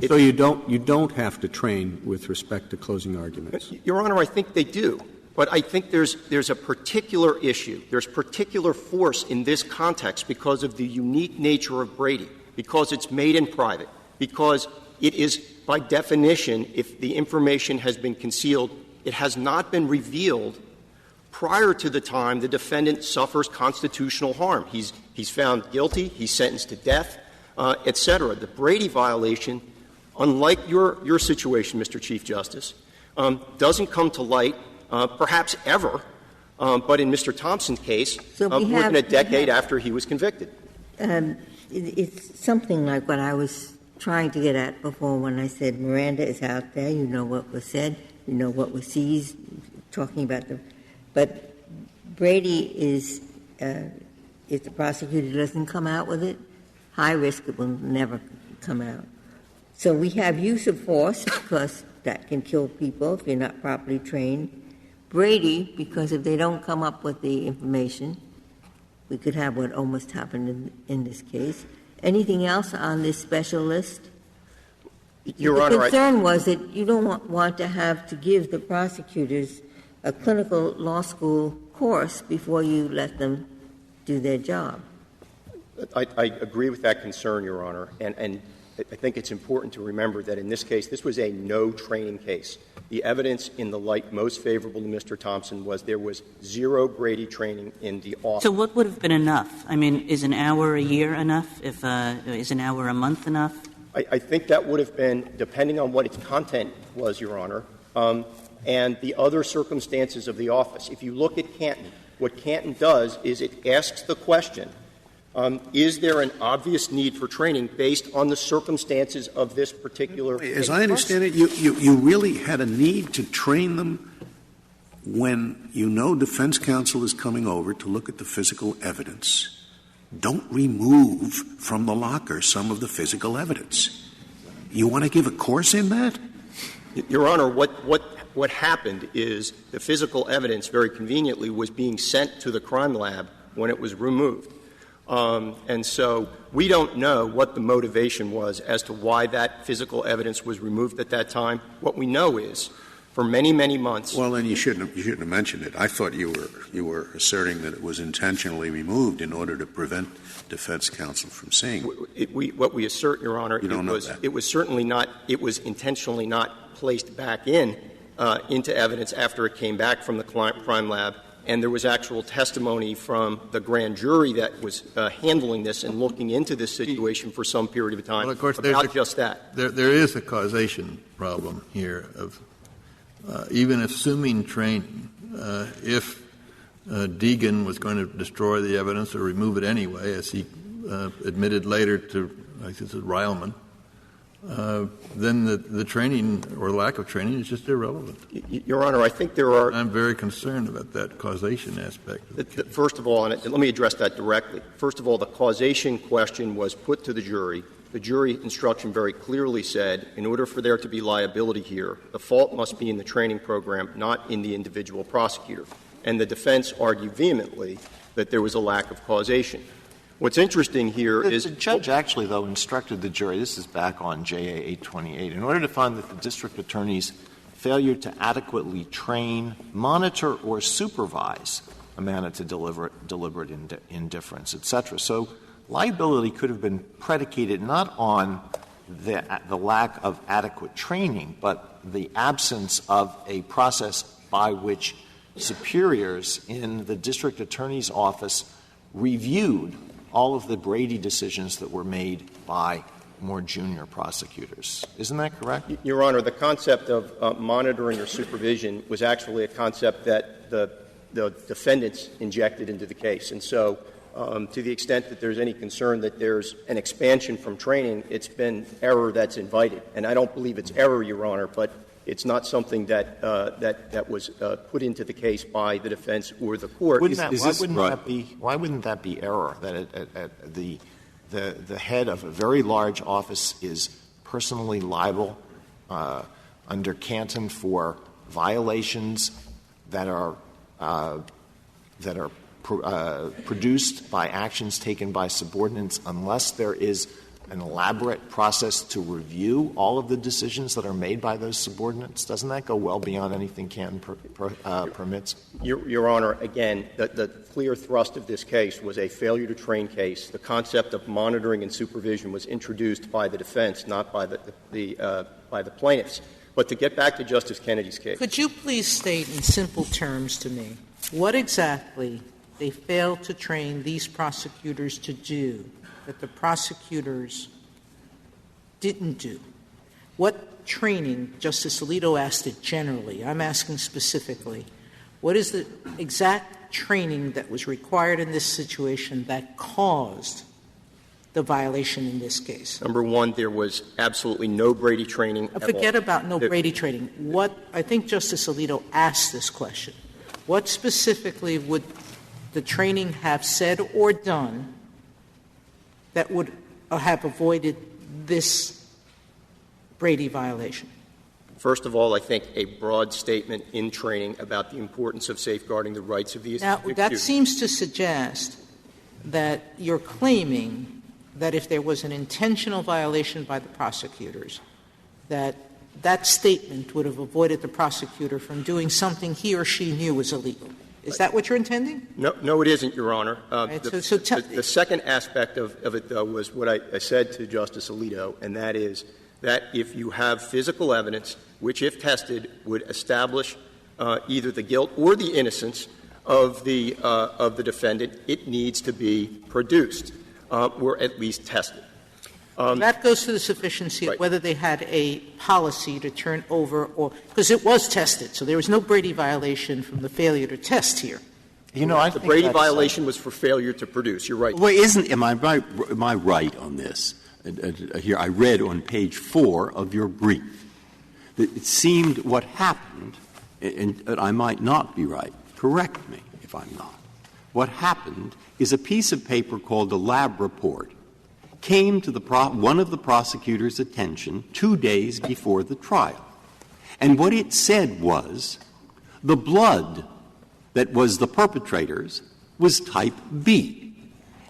Speaker 1: So you don't have to train with respect to closing arguments?
Speaker 10: Your Honor, I think they do. But I think there's a particular issue. There's particular force in this context because of the unique nature of Brady, because it's made in private, because it is, by definition, if the information has been concealed, it has not been revealed prior to the time the defendant suffers constitutional harm. He's found guilty, he's sentenced to death, et cetera. The Brady violation, unlike your situation, Mr. Chief Justice, doesn't come to light perhaps ever, but in Mr. Thompson's case, more than a decade after he was convicted.
Speaker 3: It's something like what I was trying to get at before when I said Miranda is out there, you know what was said, you know what was seized, talking about but Brady is, if the prosecutor doesn't come out with it, high risk it will never come out. So we have use of force because that can kill people if you're not properly trained. Brady, because if they don't come up with the information, we could have what almost happened in this case. Anything else on this special list?
Speaker 10: Your Honor,
Speaker 3: the concern was that you don't want to have to give the prosecutors a clinical law school course before you let them do their job.
Speaker 10: I agree with that concern, Your Honor, and I think it's important to remember that in this case, this was a no-training case. The evidence in the light most favorable to Mr. Thompson was there was zero Brady training in the office.
Speaker 7: So what would have been enough? I mean, is an hour a year enough? Is an hour a month enough?
Speaker 10: I think that would have been, depending on what its content was, Your Honor, and the other circumstances of the office. If you look at Canton, what Canton does is it asks the question, is there an obvious need for training based on the circumstances of this particular case?
Speaker 5: As I understand it, you really had a need to train them when you know defense counsel is coming over to look at the physical evidence. Don't remove from the locker some of the physical evidence. You want to give a course in that?
Speaker 10: Your Honor, what happened is the physical evidence, very conveniently, was being sent to the crime lab when it was removed. And so we don't know what the motivation was as to why that physical evidence was removed at that time. What we know is, for many, many months.
Speaker 5: Well, then you shouldn't have mentioned it. I thought you were asserting that it was intentionally removed in order to prevent defense counsel from seeing it.
Speaker 10: What we assert, Your Honor, it was certainly not. It was intentionally not placed back into evidence after it came back from the crime lab. And there was actual testimony from the grand jury that was handling this and looking into this situation for some period of time.
Speaker 9: Well, of course,
Speaker 10: about just that.
Speaker 9: There is a causation problem here of even assuming training. If Deegan was going to destroy the evidence or remove it anyway, as he admitted later to, I guess, Ryleman, then the training or lack of training is just irrelevant.
Speaker 10: Your Honor, I think there are.
Speaker 9: I'm very concerned about that causation aspect.
Speaker 10: First of all, and let me address that directly. First of all, the causation question was put to the jury. The jury instruction very clearly said, in order for there to be liability here, the fault must be in the training program, not in the individual prosecutor. And the defense argued vehemently that there was a lack of causation. What's interesting here is
Speaker 6: the judge actually, though, instructed the jury, this is back on JA 828, in order to find that the district attorney's failure to adequately train, monitor, or supervise amounted to deliberate indifference, et cetera. So liability could have been predicated not on the lack of adequate training, but the absence of a process by which superiors in the district attorney's office reviewed all of the Brady decisions that were made by more junior prosecutors. Isn't that correct?
Speaker 10: Your Honor, the concept of monitoring or supervision was actually a concept that the defendants injected into the case. And so to the extent that there's any concern that there's an expansion from training, it's been error that's invited. And I don't believe it's error, Your Honor, but it's not something that was put into the case by the defense or the court.
Speaker 6: Why wouldn't that be error? That the head of a very large office is personally liable under Canton for violations that are produced by actions taken by subordinates unless there is an elaborate process to review all of the decisions that are made by those subordinates? Doesn't that go well beyond anything Canton permits?
Speaker 10: Your Honor, again, the clear thrust of this case was a failure to train case. The concept of monitoring and supervision was introduced by the defense, not by the plaintiffs. But to get back to Justice Kennedy's case.
Speaker 4: Could you please state in simple terms to me what exactly they failed to train these prosecutors to do that the prosecutors didn't do? What training, Justice Alito asked it generally, I'm asking specifically, what is the exact training that was required in this situation that caused the violation in this case?
Speaker 10: Number one, there was absolutely no Brady training at all.
Speaker 4: Forget about no Brady training. I think Justice Alito asked this question. What specifically would the training have said or done that would have avoided this Brady violation?
Speaker 10: First of all, I think a broad statement in training about the importance of safeguarding the rights of the
Speaker 4: Now,
Speaker 10: accused.
Speaker 4: that seems to suggest that you're claiming that if there was an intentional violation by the prosecutors, that that statement would have avoided the prosecutor from doing something he or she knew was illegal. Is that what you're intending?
Speaker 10: No, it isn't, Your Honor.
Speaker 4: Right,
Speaker 10: the second aspect of it, though, was what I said to Justice Alito, and that is that if you have physical evidence which, if tested, would establish either the guilt or the innocence of the defendant, it needs to be produced or at least tested.
Speaker 4: That goes to the sufficiency of whether they had a policy to turn over, or because it was tested, so there was no Brady violation from the failure to test here.
Speaker 6: I
Speaker 10: the
Speaker 6: think
Speaker 10: Brady violation was for failure to produce. You're right.
Speaker 8: Well, am I right on this? Here, I read on page 4 of your brief that it seemed what happened, and I might not be right. Correct me if I'm not. What happened is a piece of paper called a lab report came to one of the prosecutor's attention 2 days before the trial. And what it said was the blood that was the perpetrator's was type B,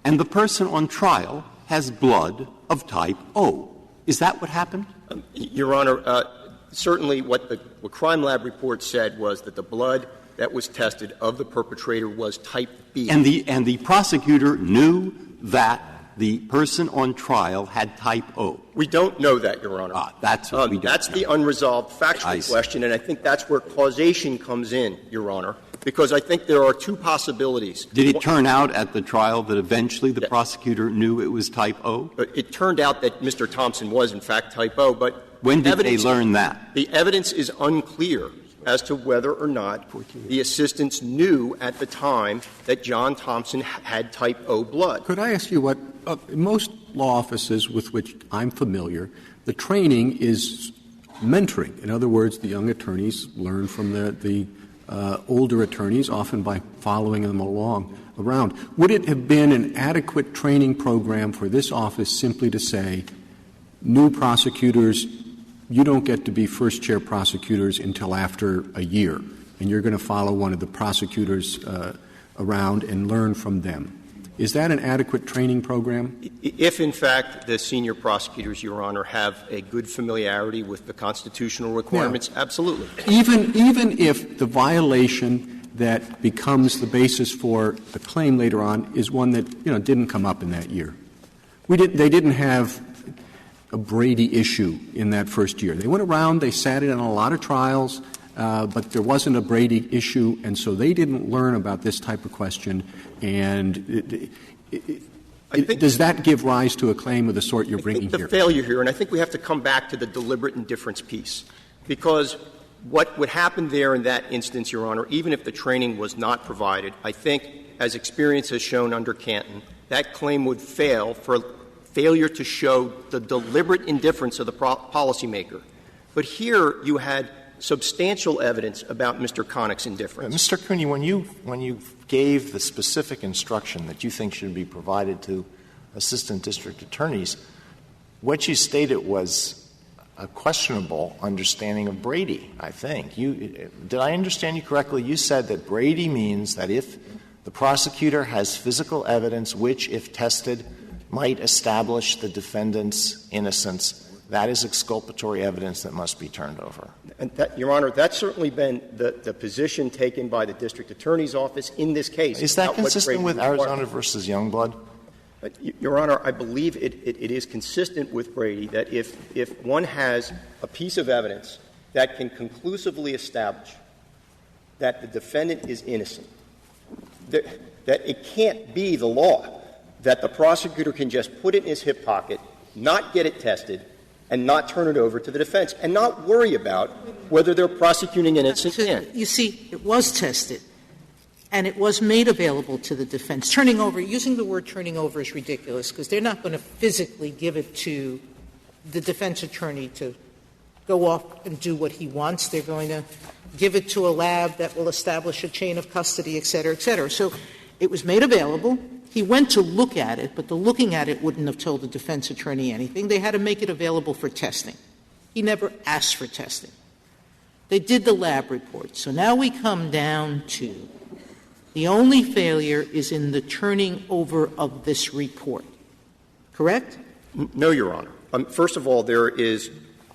Speaker 8: and the person on trial has blood of type O. Is that what happened?
Speaker 10: Your Honor, certainly what the crime lab report said was that the blood that was tested of the perpetrator was type B.
Speaker 8: And the prosecutor knew that the person on trial had type O.
Speaker 10: We don't know that, Your Honor.
Speaker 8: That's what we don't
Speaker 10: That's
Speaker 8: know.
Speaker 10: the unresolved factual question, and I think that's where causation comes in, Your Honor, because I think there are two possibilities.
Speaker 8: Did it turn out at the trial that eventually the prosecutor knew it was type O?
Speaker 10: It turned out that Mr. Thompson was, in fact, type O, but
Speaker 8: when did they learn that?
Speaker 10: The evidence is unclear as to whether or not the assistants knew at the time that John Thompson had type O blood.
Speaker 1: Could I ask you what most law offices with which I'm familiar, the training is mentoring. In other words, the young attorneys learn from the older attorneys, often by following them around. Would it have been an adequate training program for this office simply to say, new prosecutors, you don't get to be first-chair prosecutors until after a year, and you're going to follow one of the prosecutors around and learn from them? Is that an adequate training program?
Speaker 10: If, in fact, the senior prosecutors, Your Honor, have a good familiarity with the constitutional requirements, absolutely.
Speaker 1: Even if the violation that becomes the basis for the claim later on is one that, didn't come up in that year. They didn't have a Brady issue in that first year. They went around, they sat in on a lot of trials, but there wasn't a Brady issue, and so they didn't learn about this type of question. And does that give rise to a claim of the sort you're bringing here?
Speaker 10: The failure here, and I think we have to come back to the deliberate indifference piece, because what would happen there in that instance, Your Honor, even if the training was not provided, I think, as experience has shown under Canton, that claim would fail for failure to show the deliberate indifference of the policymaker. But here you had substantial evidence about Mr. Connick's indifference.
Speaker 6: Mr. Cooney, when you gave the specific instruction that you think should be provided to assistant district attorneys, what you stated was a questionable understanding of Brady, I think. Did I understand you correctly? You said that Brady means that if the prosecutor has physical evidence which, if tested, might establish the defendant's innocence, that is exculpatory evidence that must be turned over.
Speaker 10: And Your Honor, that's certainly been the position taken by the district attorney's office in this case.
Speaker 6: Is that consistent with Arizona versus Youngblood?
Speaker 10: Your Honor, I believe it is consistent with Brady that if one has a piece of evidence that can conclusively establish that the defendant is innocent, that it can't be the law that the prosecutor can just put it in his hip pocket, not get it tested, and not turn it over to the defense, and not worry about whether they're prosecuting an innocent man.
Speaker 4: You see, it was tested, and it was made available to the defense. Using the word turning over is ridiculous, because they're not going to physically give it to the defense attorney to go off and do what he wants. They're going to give it to a lab that will establish a chain of custody, et cetera, et cetera. So it was made available. He went to look at it, but the looking at it wouldn't have told the defense attorney anything. They had to make it available for testing. He never asked for testing. They did the lab report. So now we come down to the only failure is in the turning over of this report. Correct?
Speaker 10: No, Your Honor. First of all, there is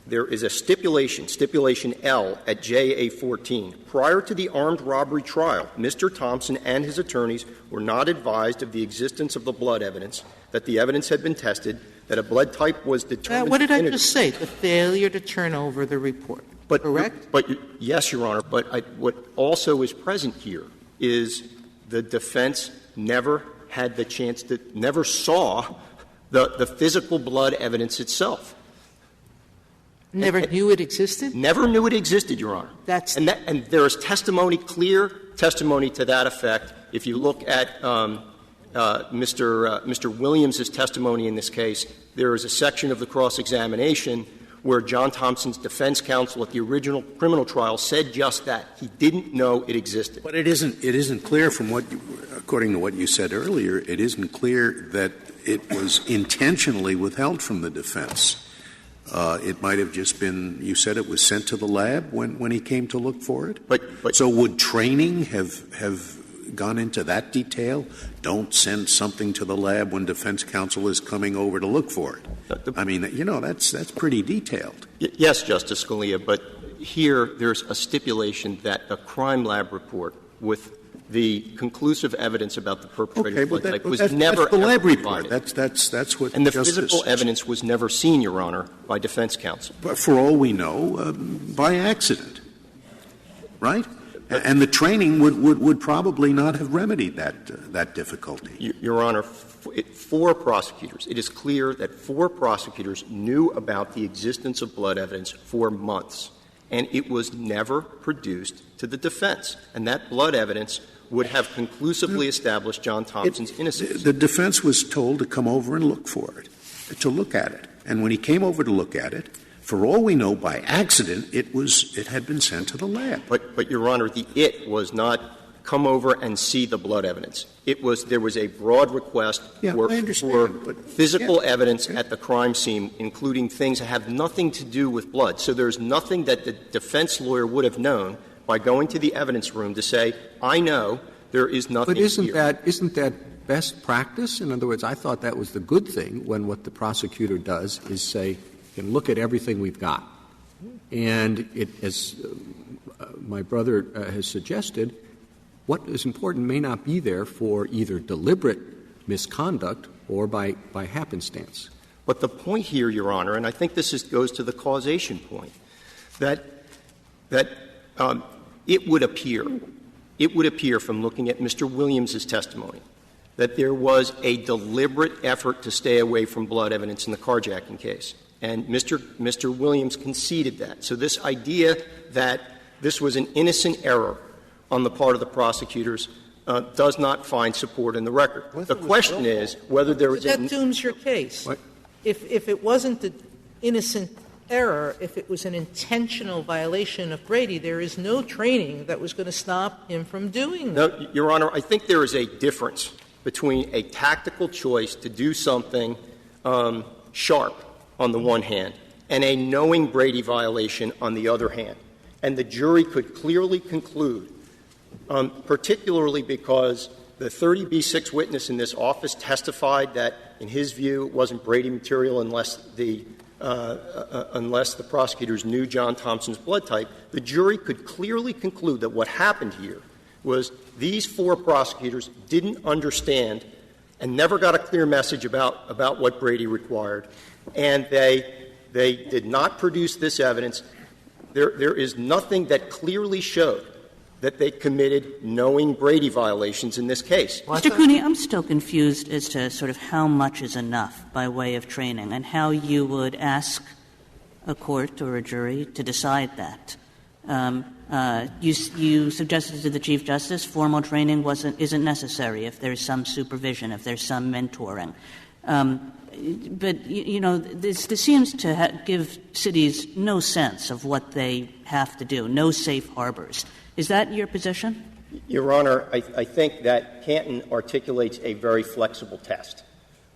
Speaker 10: a stipulation L at JA 14. Prior to the armed robbery trial, Mr. Thompson and his attorneys were not advised of the existence of the blood evidence, that the evidence had been tested, that a blood type was determined.
Speaker 4: What did I just say? The failure to turn over the report. Correct?
Speaker 10: But yes, Your Honor. But what also is present here is the defense never had the chance to — never saw the physical blood evidence itself.
Speaker 4: Never knew it existed?
Speaker 10: Never knew it existed, Your Honor. And there is testimony, clear testimony to that effect. If you look at Mr. Williams's testimony in this case, there is a section of the cross-examination where John Thompson's defense counsel at the original criminal trial said just that. He didn't know it existed.
Speaker 5: But it isn't clear from what according to what you said earlier, it isn't clear that it was intentionally withheld from the defense. It might have just been, you said it was sent to the lab when he came to look for it?
Speaker 10: But
Speaker 5: so would training have gone into that detail? Don't send something to the lab when defense counsel is coming over to look for it. I mean, that's pretty detailed.
Speaker 10: Yes, Justice Scalia, but here there's a stipulation that a crime lab report with the conclusive evidence about the perpetrator's blood type was never
Speaker 5: that's the lab
Speaker 10: provided.
Speaker 5: report. That's what.
Speaker 10: And the physical evidence was never seen, Your Honor, by defense counsel.
Speaker 5: But for all we know, by accident, right? And the training would probably not have remedied that difficulty.
Speaker 10: Your Honor, 4 prosecutors. It is clear that 4 prosecutors knew about the existence of blood evidence for months, and it was never produced to the defense. And that blood evidence would have conclusively established John Thompson's innocence.
Speaker 5: The defense was told to come over and look for it, to look at it. And when he came over to look at it, for all we know, by accident, it had been sent to the lab.
Speaker 10: But Your Honor, it was not come over and see the blood evidence. There was a broad request for physical evidence at the crime scene, including things that have nothing to do with blood. So there's nothing that the defense lawyer would have known by going to the evidence room to say, I know there is nothing here.
Speaker 1: But isn't that best practice? In other words, I thought that was the good thing when what the prosecutor does is say, can look at everything we've got. And as my brother has suggested, what is important may not be there for either deliberate misconduct or by happenstance.
Speaker 10: But the point here, Your Honor, and I think this goes to the causation point, that it would appear from looking at Mr. Williams's testimony that there was a deliberate effort to stay away from blood evidence in the carjacking case. And Mr. Williams conceded that. So this idea that this was an innocent error on the part of the prosecutors does not find support in the record. The question is whether there was
Speaker 4: that dooms your case.
Speaker 1: What?
Speaker 4: If it wasn't an innocent error, if it was an intentional violation of Brady, there is no training that was going to stop him from doing that.
Speaker 10: No, Your Honor, I think there is a difference between a tactical choice to do something sharp on the one hand and a knowing Brady violation on the other hand. And the jury could clearly conclude, particularly because the 30B6 witness in this office testified that, in his view, it wasn't Brady material unless the prosecutors knew John Thompson's blood type. The jury could clearly conclude that what happened here was these 4 prosecutors didn't understand and never got a clear message about what Brady required, and they did not produce this evidence. There is nothing that clearly showed that they committed knowing Brady violations in this case.
Speaker 7: Mr. Cooney, I'm still confused as to sort of how much is enough by way of training and how you would ask a court or a jury to decide that. You suggested to the Chief Justice formal training isn't necessary if there's some supervision, if there's some mentoring. But, this seems to give cities no sense of what they have to do, no safe harbors. Is that your position?
Speaker 10: Your Honor, I think that Canton articulates a very flexible test.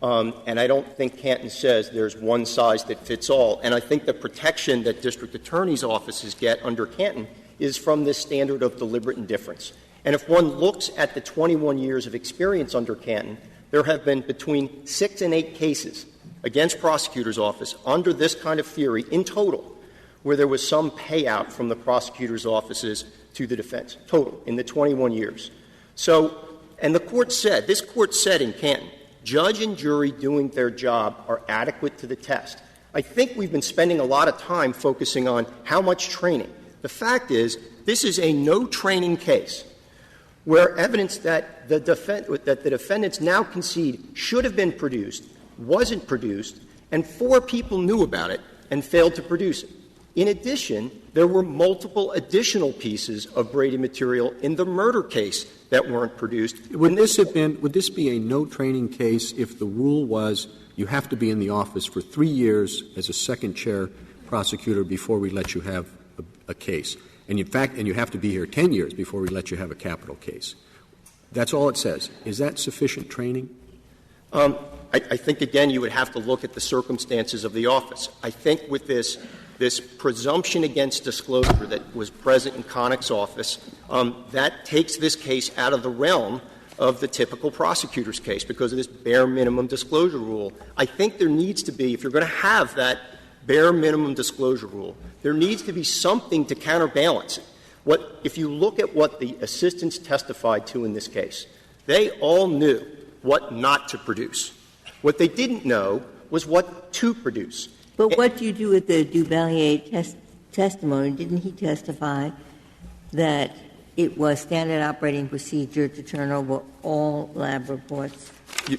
Speaker 10: And I don't think Canton says there's one size that fits all. And I think the protection that district attorneys' offices get under Canton is from this standard of deliberate indifference. And if one looks at the 21 years of experience under Canton, there have been between 6 and 8 cases against prosecutors' office under this kind of theory in total, where there was some payout from the prosecutor's offices to the defense, total, in the 21 years. So, and the Court said, this Court said in Canton, judge and jury doing their job are adequate to the test. I think we've been spending a lot of time focusing on how much training. The fact is, this is a no-training case where evidence that the defendants now concede should have been produced, wasn't produced, and 4 people knew about it and failed to produce it. In addition, there were multiple additional pieces of Brady material in the murder case that weren't produced.
Speaker 1: Would this be a no-training case if the rule was you have to be in the office for 3 years as a second-chair prosecutor before we let you have a case? And in fact, you have to be here 10 years before we let you have a capital case. That's all it says. Is that sufficient training?
Speaker 10: I think, again, you would have to look at the circumstances of the office. I think with this presumption against disclosure that was present in Connick's office, that takes this case out of the realm of the typical prosecutor's case because of this bare minimum disclosure rule. I think there needs to be, if you're going to have that bare minimum disclosure rule, there needs to be something to counterbalance it. If you look at what the assistants testified to in this case, they all knew what not to produce. What they didn't know was what to produce.
Speaker 3: But what do you do with the Duvalier testimony? Didn't he testify that it was standard operating procedure to turn over all lab reports?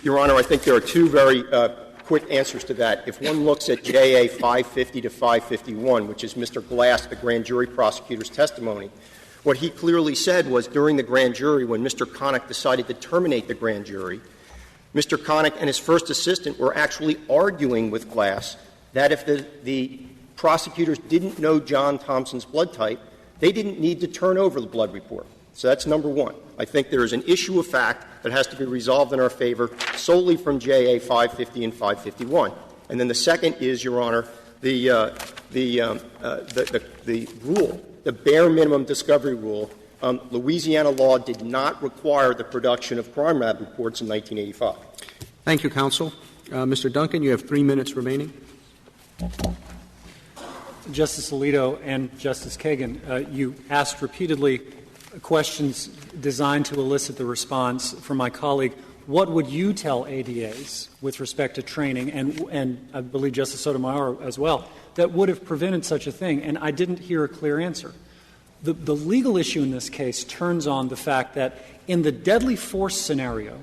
Speaker 10: Your Honor, I think there are 2 very quick answers to that. If one looks at JA 550 to 551, which is Mr. Glass, the grand jury prosecutor's testimony, what he clearly said was during the grand jury when Mr. Connick decided to terminate the grand jury, Mr. Connick and his first assistant were actually arguing with Glass that if the prosecutors didn't know John Thompson's blood type, they didn't need to turn over the blood report. So that's number one. I think there is an issue of fact that has to be resolved in our favor solely from JA 550 and 551. And then the second is, Your Honor, the rule, the bare minimum discovery rule. Louisiana law did not require the production of crime lab reports in 1985.
Speaker 1: Thank you, counsel. Mr. Duncan, you have 3 minutes remaining.
Speaker 2: Justice Alito and Justice Kagan, you asked repeatedly questions designed to elicit the response from my colleague. What would you tell ADAs with respect to training, and I believe Justice Sotomayor as well, that would have prevented such a thing? And I didn't hear a clear answer. The legal issue in this case turns on the fact that in the deadly force scenario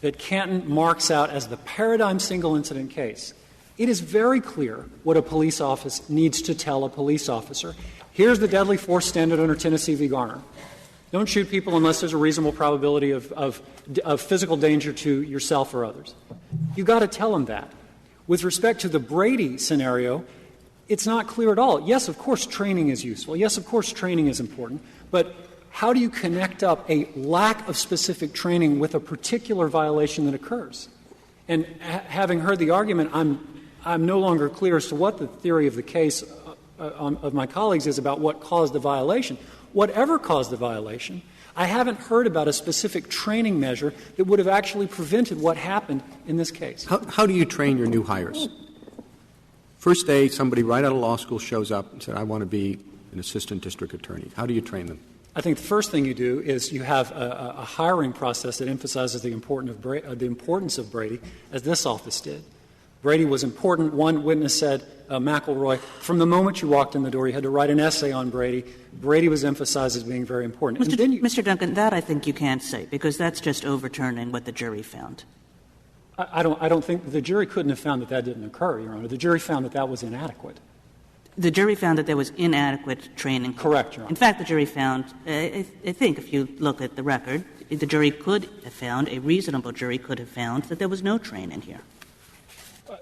Speaker 2: that Canton marks out as the paradigm single incident case, it is very clear what a police office needs to tell a police officer. Here's the deadly force standard under Tennessee v. Garner. Don't shoot people unless there's a reasonable probability of physical danger to yourself or others. You've got to tell them that. With respect to the Brady scenario, it's not clear at all. Yes, of course, training is useful. Yes, of course, training is important. But how do you connect up a lack of specific training with a particular violation that occurs? And having heard the argument, I'm no longer clear as to what the theory of the case of my colleagues is about what caused the violation. Whatever caused the violation, I haven't heard about a specific training measure that would have actually prevented what happened in this case.
Speaker 1: How do you train your new hires? First day, somebody right out of law school shows up and said, I want to be an assistant district attorney. How do you train them?
Speaker 2: I think the first thing you do is you have a hiring process that emphasizes the importance of Brady, as this office did. Brady was important. One witness said, McElroy, from the moment you walked in the door, you had to write an essay on Brady. Brady was emphasized as being very important.
Speaker 7: Mr. Duncan, that I think you can't say, because that's just overturning what the jury found.
Speaker 2: I don't think the jury couldn't have found that didn't occur, Your Honor. The jury found that was inadequate.
Speaker 7: The jury found that there was inadequate training.
Speaker 2: Correct, Your Honor.
Speaker 7: In fact, the jury found, I think if you look at the record, the jury could have found, a reasonable jury could have found that there was no training here.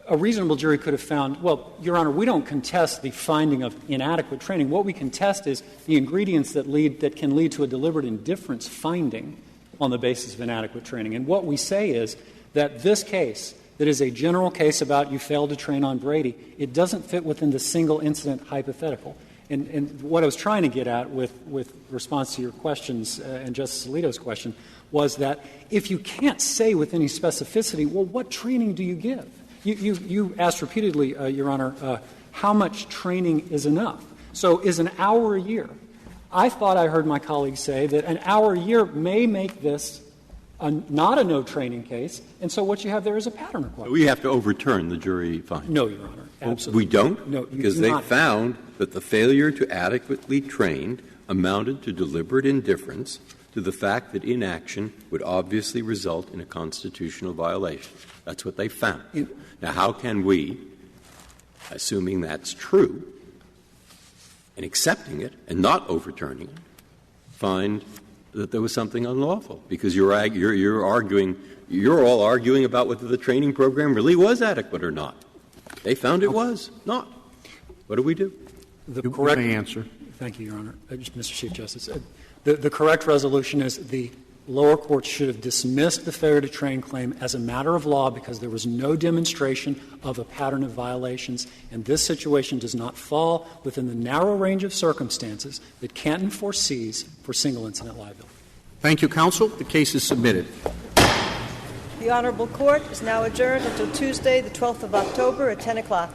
Speaker 2: A reasonable jury could have found, well, Your Honor, we don't contest the finding of inadequate training. What we contest is the ingredients that can lead to a deliberate indifference finding on the basis of inadequate training. And what we say is that this case that is a general case about you failed to train on Brady, it doesn't fit within the single incident hypothetical. And what I was trying to get at with response to your questions and Justice Alito's question was that if you can't say with any specificity, well, what training do you give? You asked repeatedly, Your Honor, how much training is enough? So is an hour a year? I thought I heard my colleague say that an hour a year may make this not a no-training case, and so what you have there is a pattern requirement.
Speaker 8: We have to overturn the jury finding.
Speaker 2: No, Your Honor, absolutely.
Speaker 8: We don't?
Speaker 2: No,
Speaker 8: because they found that the failure to adequately train amounted to deliberate indifference to the fact that inaction would obviously result in a constitutional violation. That's what they found. Now, how can we, assuming that's true, and accepting it and not overturning it, find that there was something unlawful? Because you're arguing, you're all arguing about whether the training program really was adequate or not. They found it was not. What do we do?
Speaker 2: The correct
Speaker 1: answer.
Speaker 2: Thank you, Your Honor. Mr. Chief Justice. The correct resolution is the lower court should have dismissed the failure to train claim as a matter of law because there was no demonstration of a pattern of violations, and this situation does not fall within the narrow range of circumstances that Canton foresees for single-incident liability.
Speaker 1: Thank you, counsel. The case is submitted.
Speaker 11: The Honorable Court is now adjourned until Tuesday, the 12th of October at 10 o'clock.